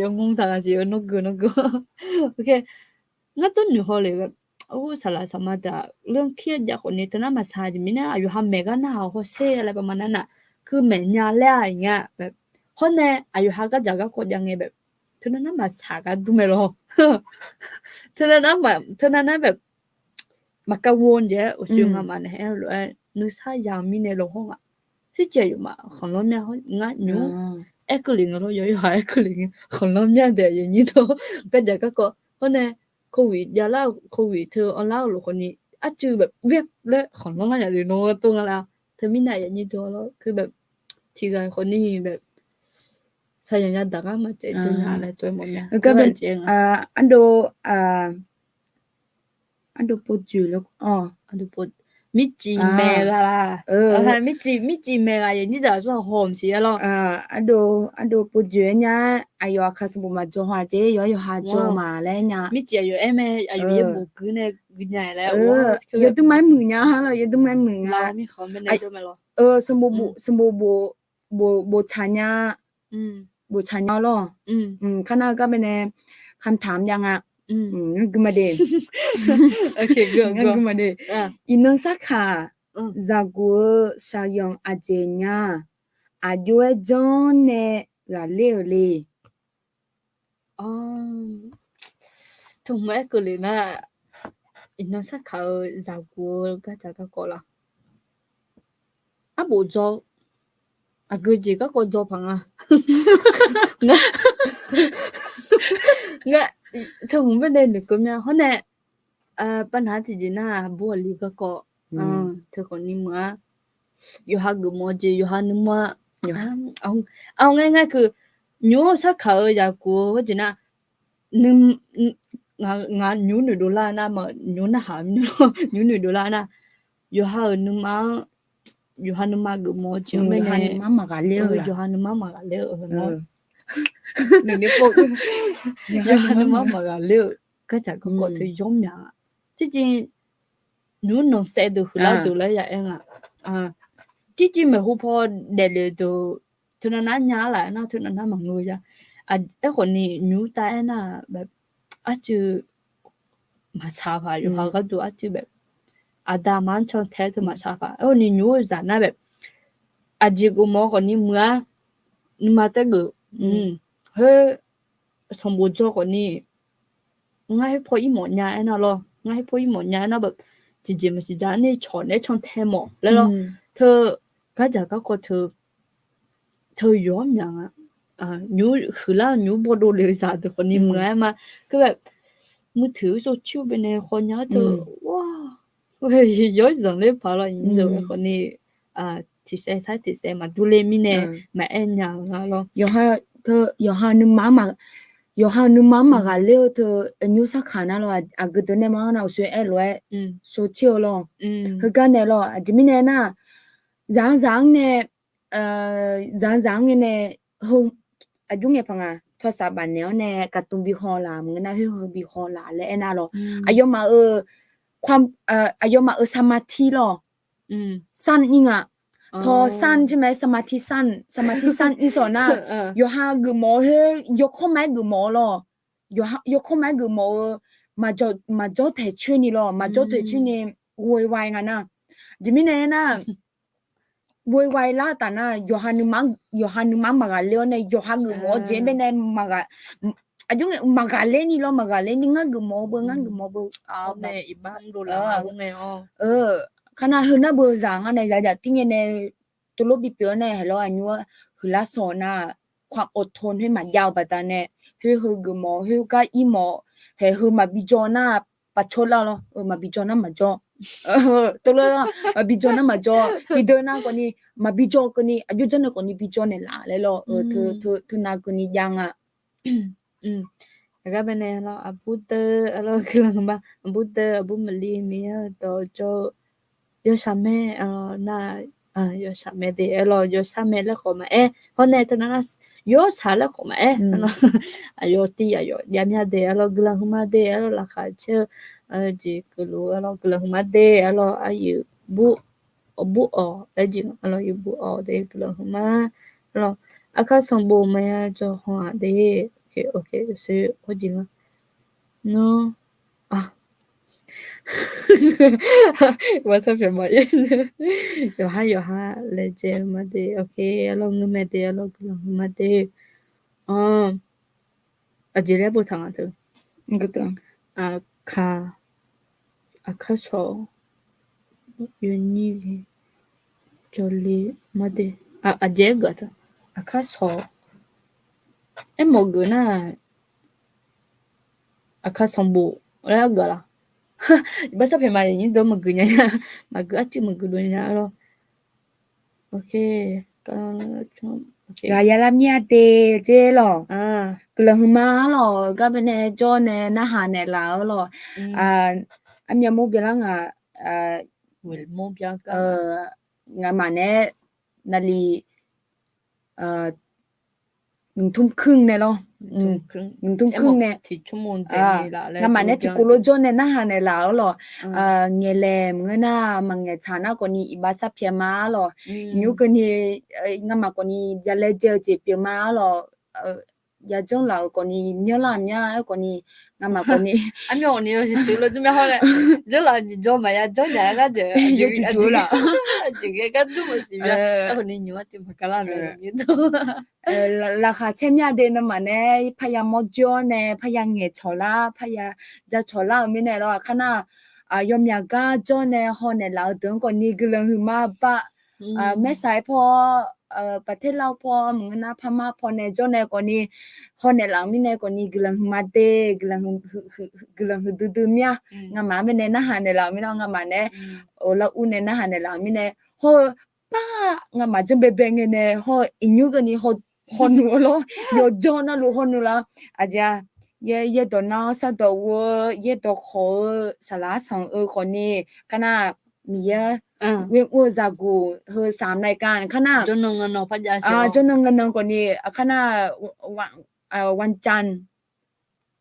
ยังงงทางสินกกูโอเคงั้นตัวเหนือเลยแบบโอ้สาระสมาดเรื่องเครียดอย่างคนนี้ตอนนั้นมาซาจิมิเนี่ยอายุห้าเมกะน่าโฮเซอะไรประมาณนั้นน่ะคือเหม็นยาแล้วอย่างเงี้ยแบบคนเนี่ยอายุห้าก็จะก็กดยังไงแบบตอนนั้นมาซากันดูไม่รู้ตอนนั้นแบบมากระวนเยอะอุณมาเนี่ยเลยนึกซะยามีในโลกอ่ะที่เจออยู่มาของเราเนี่ยงั้นหนูเอ็กลิงเราอยู่หาเอ็กลิงของเราเนี่ยเดี๋ยวอย่างนี้ตัวก็จะก็คนเนี่ยโควิดยาเล่าโควิดเธอเอาเล่าหรือคนนี้อาจือแบบเว็บและของเราเนี่ยอยู่โน้ตรงแล้วเธอไม่ได้อย่างนี้ตัวแล้วคือแบบทีกันคนนี้แบบใช่ยังดักมาเจอจริงอะไรตัวหมดเนี่ยก็เป็นอันโดปจูแล้วอันดูปดมิจิเมกาล่ะมิจิเมกาอย่างนี้จะ说หอมสิแล้วอันโดปจูเนี่ยอายุคัสบุมาจ่อหาเจยอหาจ่อมาแล้วเนี่ยมิจิอายุอายุยังบุกเนี่ยกุญใหญ่แล้วยอตุ้มไม้มือเนี่ยฮะเรายอตุ้มไม้มือเราไม่ขอไม่ได้ด้วยมั้ยหรอสมบูชาเนี่ยบูชาเนี่ยหรอขนาดก็เป็นคำถามยังอ่ะกูมาเดโอเคกูมาเดอินนสักค่ะzagu shayong ajenya ajue jon ne la le อ๋อถูกไหมกูเลยนะอินนสักเขา zagu ก็จะก็ละอ่ะบ่จออ่ะกูจิก็จอพังอ่ะงั้นถูกไม่ได้หรือกูเนี่ยเพราะเนี่ยปัญหาที่จีน่าบัวลีก็เธอคนนี้มั้ยอยู่หากูมอจีอยู่หานึมาเอาง่ายๆคือหนูสักเขาอยากกูว่าจีน่านึงงานหนูหนึ่ง$นะมาหนูน่ะหาหนูหนึ่ง$นะอยู่หานึมากูมอจีไม่ได้มาก็เลี้ยวล่ะอยู่หานึมาก็เลี้ยวเนาะหนึ่งนี้พวกอยู่หานึมาก็เลี้ยวก็จะก็ถือยอมยังอ่ะที่จริงหนูน้องเสด็จหุ่นละดูแล้วอย่างอ่ะที่จริงไม่รู้พอเดลิดูทุนนั้นยาแหละนะทุนนั้นมันงูจ้ะไอ้คนนี้หนูตายน่ะแบบอาจจะมาชาบะอยู่เขาก็ดูอาจจะแบบดามันชนแท้ถึงมาชาบะนี่หนูจะน่ะแบบอาจจะกูมองคนนี้เมื่อนี่มาแต่กูเฮ้สมบูรณ์ตัวคนนี้ง่ายพออีหมอนยาไอ้น่ะหรอง่ายพออีหมอนยาน่ะแบบจริงๆมันสิจะนี่ชนได้ชนแท้หมดแล้วเธอก็จะก็เธอยอมยังอ่ะหนูคือแล้วหนูบ่ดูเลยซะตัวคนนี้เหมือนมาคือแบบมือถือโซเชียลเป็นในคนเนี้ยเธอว้าเฮ้ยย้อยจังเลยพาเราอินเดอร์คนนี้ที่เซมาดูเลยมิเนี่ยมาเอ็นยังแล้วยอหานึมาก็เลี้ยวเธอนิวสักขานะเรากึดเนี่ยมาเราช่วยเลยโซเชียลหรอคือกันเนี่ยหรอจิมิเนี่ยนะจังเนี่ยจังเนี่ยห้องอายุเนี่ยพังอ่ะทศบันเนี่ยเนี่ยกระตุ้มบิคอลามึงนะเฮ้ยบิคอลาและไอ้น่ะหรออายุมาความอายุมาสมาธิหรอสั้นยิ่งอ่ะพอสั้นใช่ไหมสมาธิสั้นอีสอน่ะยอหากูหมอเฮ้ยยกข้อไม้กูหมอหรอยกข้อไม้กูหมอมาจ่อเถช่วยนี่หรอมาจ่อเถช่วยนี่โวยวายงั้นน่ะจิมิเนี่ยนะโวยวายล่ะแต่น่ะยอหานึมามากันเลี้ยวเนี่ยยอหากูหมอเจนเป็นเนี่ยมากันอายุมากันเล่นนี่หรอมากันเล่นนี่งั้นกูหมอเบิ่งแม่อีบ้านดูแลกูไงขณะหื้อน่ะเบอร์จังอ่ะเนี่ยอย่าติ้งเนี่ยตุลบิเปียวเนี่ยแล้วอันนี้หือละสอนน่ะความอดทนให้มันยาวไปตาเนี่ยฮือกูหมอฮือก็อีหมอเฮ้ฮือมาบิจอน่ะปัจจุบันแล้วมาบิจอน่ะมาจ่อตุลมาบิจอน่ะมาจ่อที่เดินน่ะคนนี้มาบิจอคนนี้อายุจันคนนี้บิจอเนี่ยล่ะแล้วเธอน่ะคนนี้ยังอ่ะแล้วก็เป็นเนี่ยเราบูเตอร์เราคืออะไรบ้างบูเตอร์บูมลีมีต่อโจยศแม่น่ายศแม่เดยศแม่แล้วก็มาคนเนี่ยตอนนั้นยศแล้วก็มายศที่ยามยาเดกลังมาเดราคาเชื่อจีกลัวกลังมาเดอายุบุ bu o le jing alo yu bu o de klo ma alo aka sambo ma ya jo ho de okay so ho jing no ah 我这边嘛，有哈来接嘛的，OK，老我们的老个我们的，哦，啊，这里不同啊的， gitu 啊卡啊卡说，原理这里嘛的，啊这个的，啊卡说，哎，莫个那，啊卡上不，那个啦。Basta pe mali ni do magunya ya. Magu ati magunya lo. Okay. Kalau okay. ya la mia de je lo Ah. klo huma lo ga bene jo ne na ha ne la lo amya mo bela nga Will mo bia ka. nga ma ne na li 1 ทุ่มครึ่งเนี่ยเนาะ 1 ทุ่มครึ่ง 1 ทุ่มครึ่งเนี่ย ที่ชั่วโมงเจนี่ล่ะ งั้นมาเนี่ยที่กูโลจนเนี่ยนะหาเนี่ยแล้วหรอเงแลมเงน่ามังเงชานะกว่านี้อีบาซาเพียมาหรอยูกนี่งั้นมากว่านี้ยาเลเจอเจเปียมาหรอยาจงเหล่ากว่านี้เนื้อลามยากว่านี้งั้นมากว่านี้ อันนี้วันนี้是输了怎么好嘞这了你做嘛呀做哪个就就了这个个都不是呀然后你ว่าจะมากันละเลยนี่ตัว ราคาเช่นยาเดนมาเนี่ยพยามอจอเนี่ยพยาเงชอลาพยาจะชอลาไม่เนี่ยเราขนาดยอมยากาจอเนี่ยฮอนเนี่ยเราถึงก่อนนี้ก็เลยมาปะไม่สายพอประเทศเราพอมึงนะพม่าพอเนี่ยจอเนี่ยก่อนนี้ฮอนเนี่ยเราไม่เนี่ยก่อนนี้ก็เลยมาเตก็เลยดื้อๆเนี่ยงั้นมาไม่เนี่ยนะหาเนี่ยเราไม่ต้องงั้นมาเนี่ยโอ้เราอุ่นเนี่ยนะหาเนี่ยเราไม่เนี่ยฮอป้างั้นมาจะเบ่งเนี่ยฮออินยูกันนี่ฮอhonu lo yo jona lo honu la aja ye do na sa do wo ye do kho sala sang khoni kana mi ye we wo za gu he sam nai kan kana จนงนอพัดยาเสีย jona ngana koni kana wan chan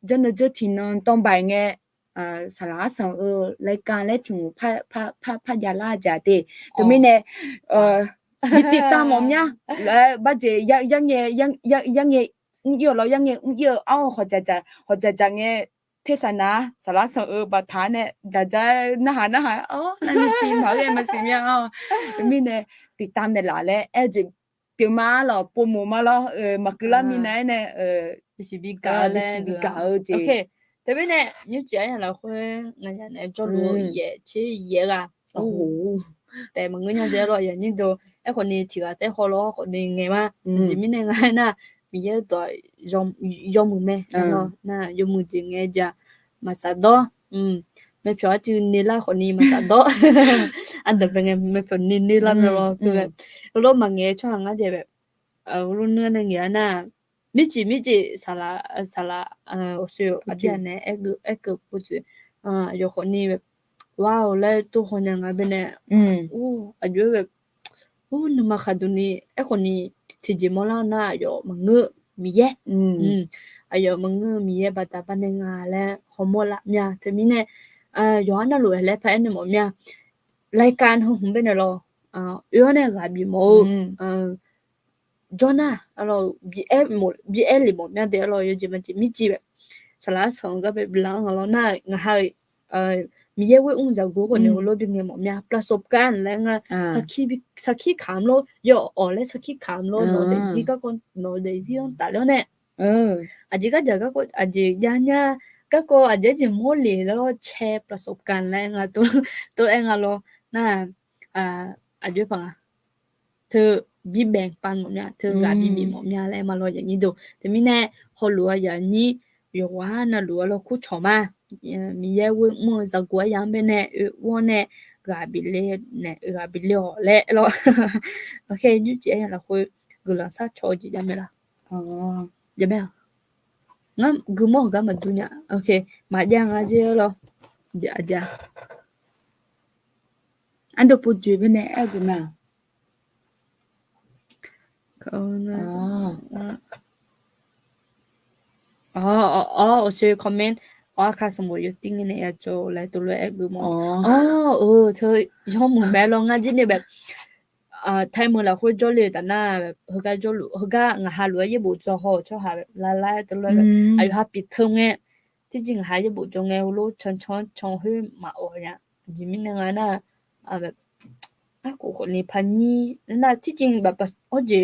jana je thinon tong bai nge sala sang lai kan le thu pha ya la ja de to mi ne มีติดตามหมอมเนี่ยและบัดเจยังเยอะเรายังเยอะเอาเขาจะเงี้ยเทศนาสารสนบัดฐานเนี่ยจะนะหาอ๋อนั่นนี่ฟิล์มเขาเรียนมาสิเนี่ยมีเนี่ยติดตามในหลายและจะเปียมาหรอโปรโมมาหรอมาคือละมีไหนเนี่ยบิสิบิกาเลย โอเคแต่เป็นเนี่ยยูเจียอย่างเราคุยงานเนี่ยจะรู้เย่ชื่อเย่ละ โอ้โหแต่มันก็ยังเดี๋ยวเราอย่างนี้ดูไอ้คนนี้ถือว่าแต่เขาล้อคนนี้ไงว่าจะมีในไงน่ะมีเยอะตัวยอมมือแม่เนาะน่ะยอมมือจริงไงจะมาสัตว์ดอไม่เพียงจืนนี่ละคนนี้มาสัตว์ดออันเดียวเป็นไงไม่เป็นนี่ละไม่รอคือแบบเรามาไงช่วงนั้นจะแบบรุ่นเนื้อในเงี้ยน่ะมิจิสาระโอเคอาจารย์เนี่ยเอกพูดอยู่คนนี้แบบว้าวแล้วตัวคนยังไงเป็นเนี่ยอายุแบบนมาคัดดูนี่ไอ้คนนี้ที่จิมอลาน่าอยู่มังเงือมีเย่อายุมังเงือมีเย่บัตรปันงาแล้วฮอร์โมนละเนี่ยแต่มีเนี่ยย้อนน่ะรู้แล้วแพ้เนี่ยหมดเนี่ยรายการของผมเป็นอะไรย้อนเนี่ยกับบีโมจอน่ะเราบีเอเลยหมดเนี่ยเดี๋ยวเราอยู่จิมันจิมิจิแบบสารสองก็แบบหลังเราหน้าง่ายมีเยอะว่าจะกูคนนี้เราดึงเงินหมดเนี่ยประสบการณ์แล้วไงสักขี้ขามเราย่อเลยสักขี้ขามเราโน้ตจีก็คนโน้ตจีต้องตัดแล้วเนี่ยอาจจะก็จะก็อาจจะยังก็อาจจะจะมั่วเลยแล้วแชร์ประสบการณ์แล้วไงตัวเองเราน่ะอาจจะฟังเธอบีแบ่งปันหมดเนี่ยเธอกับบีหมดเนี่ยแล้วมาเราอย่างนี้ดูแต่ไม่แน่เขารู้ว่าอย่างนี้อยู่ว่าน่ะรู้ว่าเราคู่ชอบมามีเยอะว่าเมื่อจะกลัวยังเป็นเนี่ยว่าเนี่ยกับบิลเล่เนี่ยกับบิลเล่และเราโอเคยูเจียเราคุยกุหลาบสักโชว์จีจะไม่ละจะไม่งั้นกูมองกันมาดูเนี่ยโอเคมาอย่างอาเจียเราเดี๋ยวจ้ะอันเดียวพูดจีเป็นเนี่ยกูมาโอเคคอมเมนต์哇卡什么有定的呀做来ตัวเลยกูมอ อ๋อ อ๋อเธอย่อมมึงแม่ลองงานจิเนี่ยแบบไทยมึงละคุยจอเลยแต่น่ะแบบเฮาก็จอลุเฮาก็งาหาลัวยี่บ่จอฮอชอหาแบบลาตัวเลยแบบอายุหาปิดเทอมไงที่จริงหายี่บ่จงไงโลชงให้มาโอเนี่ยจิมินงาน่ะแบบกูคนนี้พันนี้น่ะที่จริงแบบโอ้จิ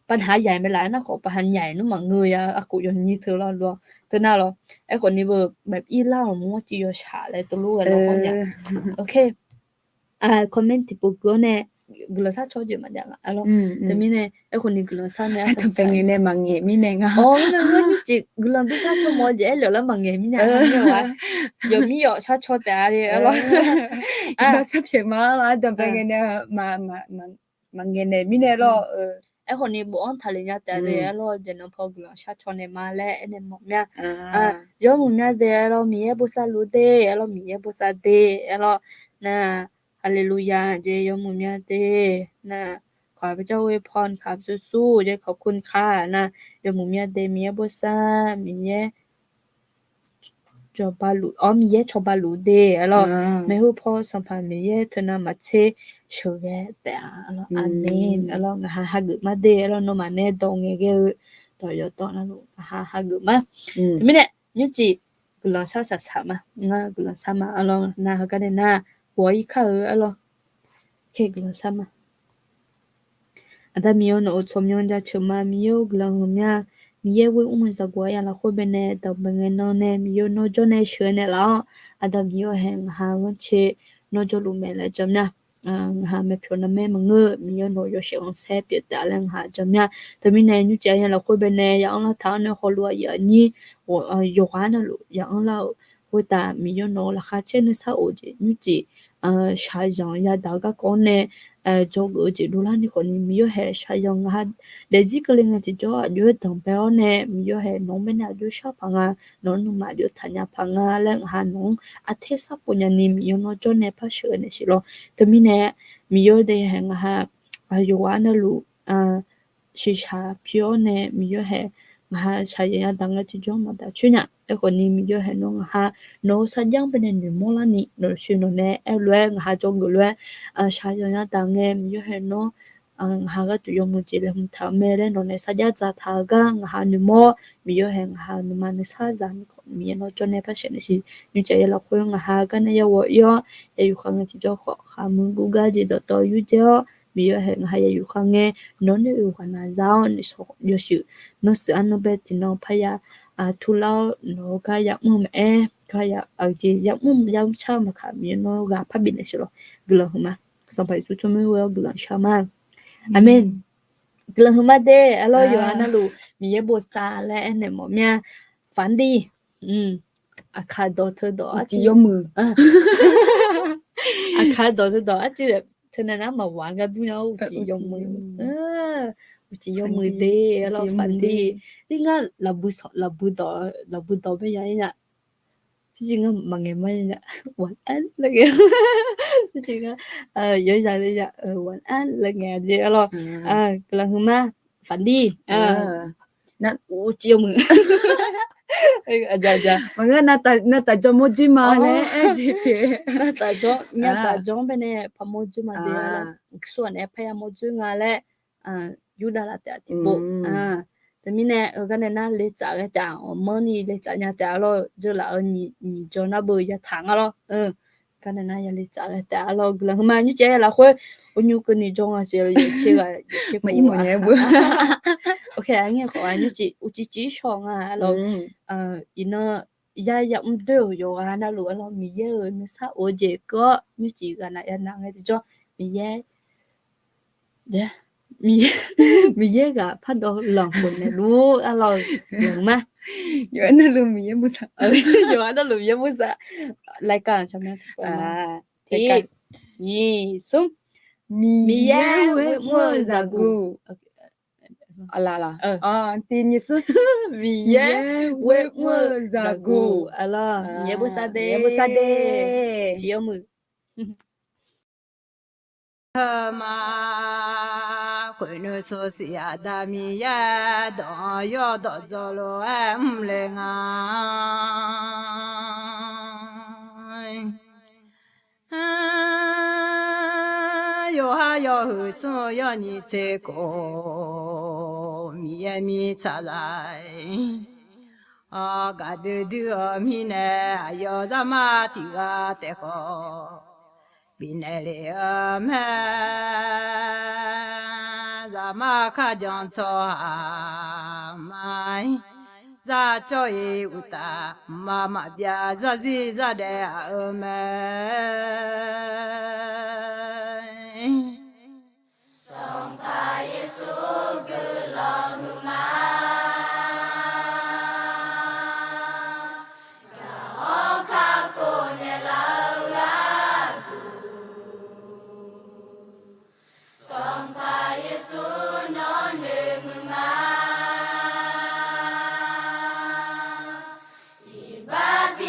ปัญหาใหญ่ไม่หลายนะขอปัญหาใหญ่นู่นมาเงยกูอย่างนี้เธอแล้วด้วยเธอน่ะหรอไอ้คนนี้แบบอีเล่ามึงว่าจิโยชาเลยตัวรู้กันแล้วคนเนี่ยโอเคคอมเมนต์ที่ปุ๊กก็เนี่ยกลัวซะชอบจิมันยังอ่ะแล้วแต่มีเนี่ยไอ้คนนี้กลัวซะเนี่ย ถ้าเป็นไงเนี่ยมังเงมีเนี่ยงา อ๋อ那个你这กลัวไม่ซะชอบมอเจแล้วแล้วมังเงมีเนี่ยเนี่ยว่า有ชอบชอบแต่อะไรแล้วก็สับเฉมาละแต่เป็นไงเนี่ยมังเงเนี่ยมีเนี่ยรอไอ้คนนี้บอกทะเลเนี่ยแต่เดี๋ยวเราจะนำพอกลัวชาชนในมาแล้วไอ้เนี่ยหมดเนี่ยยอมเนี่ยเดี๋ยวเรามีบุษาลูเดเรามีบุษาเดเรานะฮาเลลูยาเจยอมเนี่ยเดนะขอพระเจ้าอวยพรครับสู้ๆเจขอบคุณค่ะนะยอมเนี่ยเดมีบุษามีจอบาลูมีชอบาลูเดเราไม่รู้พอสัมพันธ์มีเธอนะมาเชเชื่อแต่เราอาเมนเราหากุมาเดเราโนมาเนตรงเงี้ยต่อยต่อนะลูกหากุมาไม่เนี่ยยุจิกุลาชาสัสมากุลาสมาเราหน้าเขากันหน้าหัวอีกข้าวเราเคกุลาสมาอันนั้นมีโนชมยอนจะเชื่อมามีกุลาหัวเนี่ยมีเว้ยอุ้มสักว่าอย่างละคนเป็นเนี่ยแต่เป็นเงินน้องเนี่ยมีโนจนเนี่ยเชื่อเนี่ยแล้วอันนั้นมีแห่งหาเงินเชโนจลูเมลจำเนี่ยหาไม่พิจารณาไม่มังเงอมีโนโยเชียงเสพอยู่แต่เรื่องหาจำเนี่ยแต่มีเนี่ยยุจอย่างละคนเป็นเนี่ยอย่างละทางเนี่ยเขาลัวอย่างนี้อยู่กันนะลูกอย่างละหัวตามีโนราคาเช่นสาวจียุจิชายจังยาดากก่อนเนี่ยจงจีดูแลนี่คนนี้มีเหตุชายจังหาเด็กที่กำลังจะจ่ออยู่ตรงเป้าเนี่ยมีเหตุน้องเป็นอายุชาพังน้องนุ่มอายุธัญพังและหาน้องอาเทศปุญญานีมีโนจนเนี่ยพัชเนี่ยสิโลแต่มีเนี่ยมีเดียแห่งหาอายุวันนั้นลูชิชาพิโอเนี่ยมีเหตุหาชายยาดังที่จ่อมาแต่ชุนเนี่ยไอ้คนนี้มีเหตุน้องหาโนสัญญาเป็นหนึ่งโมลานี่โนชุนเนี่ยไอ้เรื่องหาจงกุลชายยาดังเนี่ยมีเหตุน้องหากตัวมุจิเลมทำเมื่อเรื่องในสัญญาจะทากังหาหนึ่งโมมีเหตุหาหนึ่งมันสัจจะมีโนจนเนี่ยพัชเนี่ยสิมีใจเราคุยหากันเนี่ยว่าอยู่ข้างที่จ่อขอหามึงกูกาจิตต่ออยู่เจ้ามีเหตุหาอยู่ข้างเนี่ยนนอยู่ข้างนั้นเจ้านี่สกยชินสอันนั้นเป็นที่น้องพยาทุเลาโนกายมุมกายจียมุมยามชามาค่ะมีโนกาพับบินสิโลกลัวมาสัมผัสสุดช่วยไม่กลัวชามาอาเมนกลัวมาเด้อร่อยอยู่นะลูมีเยบุษาและเนี่ยหมอเนี่ยฝันดีอาคาดอเธอดอจียมืออาคาดอเธอดอจีแบบเธอเนี่ยนะมาวางกันดูนะจียมือจียมือเด้เราฝันดีนี่ก็ลาบูดอไม่ยังเนี่ยที่จริงก็มังเงไม่เนี่ยวันอันอะไรเงี้ยที่จริงก็เยอะใจเลยเนี่ยวันอันอะไรเงี้ยเดี๋ยวเรากำลังมาฝันดีนั่นโอ้จียมืออาจารย์มันก็น่าตาจมูกจิมาเลยจีเป้น่าตาจ้องเป็นเนี่ยพมจุมาเดียวส่วนเนี่ยพยามจุงาและยูดาลาเตติโบแต่มีเนี่ยก็เนี่ยน่าเลี้ยจ่าเลยแต่มันนี่เลี้ยจ่าเนี่ยแต่เราจะละ你就那不也谈了ก็เนี่ยน่าอย่าเลี้ยจ่าเลยแต่เรากำลังมาอยู่เจ้าเราคุยวันนี้ก็นี่จงอาเซียอยู่เชื่อไม่อีหมดเนี่ยบุโอเคอันนี้ขออันนี้จีช่องเราอินเนอร์อย่าไม่เดือดอยู่นะรู้เรามีเยอะไม่ทราบโอเจก็มีจีกันนะยันนั่งให้จ้ามีเยอะเด้มีเยอะกับพัดดอกหลงคนเนี่ยรู้เราอย่างมากอยู่อันนั้นลืมมีเยอะมุสะอยู่อันนั้นลืมเยอะมุสะรายการใช่ไหมที่นี่ซุ่มมีเยอะเว้ยมัวจากกูอะไรล่ะทีนี้สุดมีเยอะเว้ยมัวจากกูอะไรมีเยอะมุสะเดจีเอามือ嘛，回头说是呀，大米呀，当要到走路哎，来啊，要哈要后送要你这个米呀米茶来。啊，嘎嘟嘟米呢，要咱妈提个得好。比那里么，咱们看江草嘛，咱叫伊乌达，妈妈别咋子咋的么。桑帕耶稣格拉玛，高卡霍内拉杜，桑帕耶稣农内姆玛，伊巴皮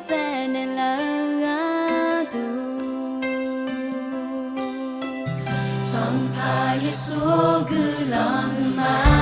在内拉杜。耶稣格朗玛。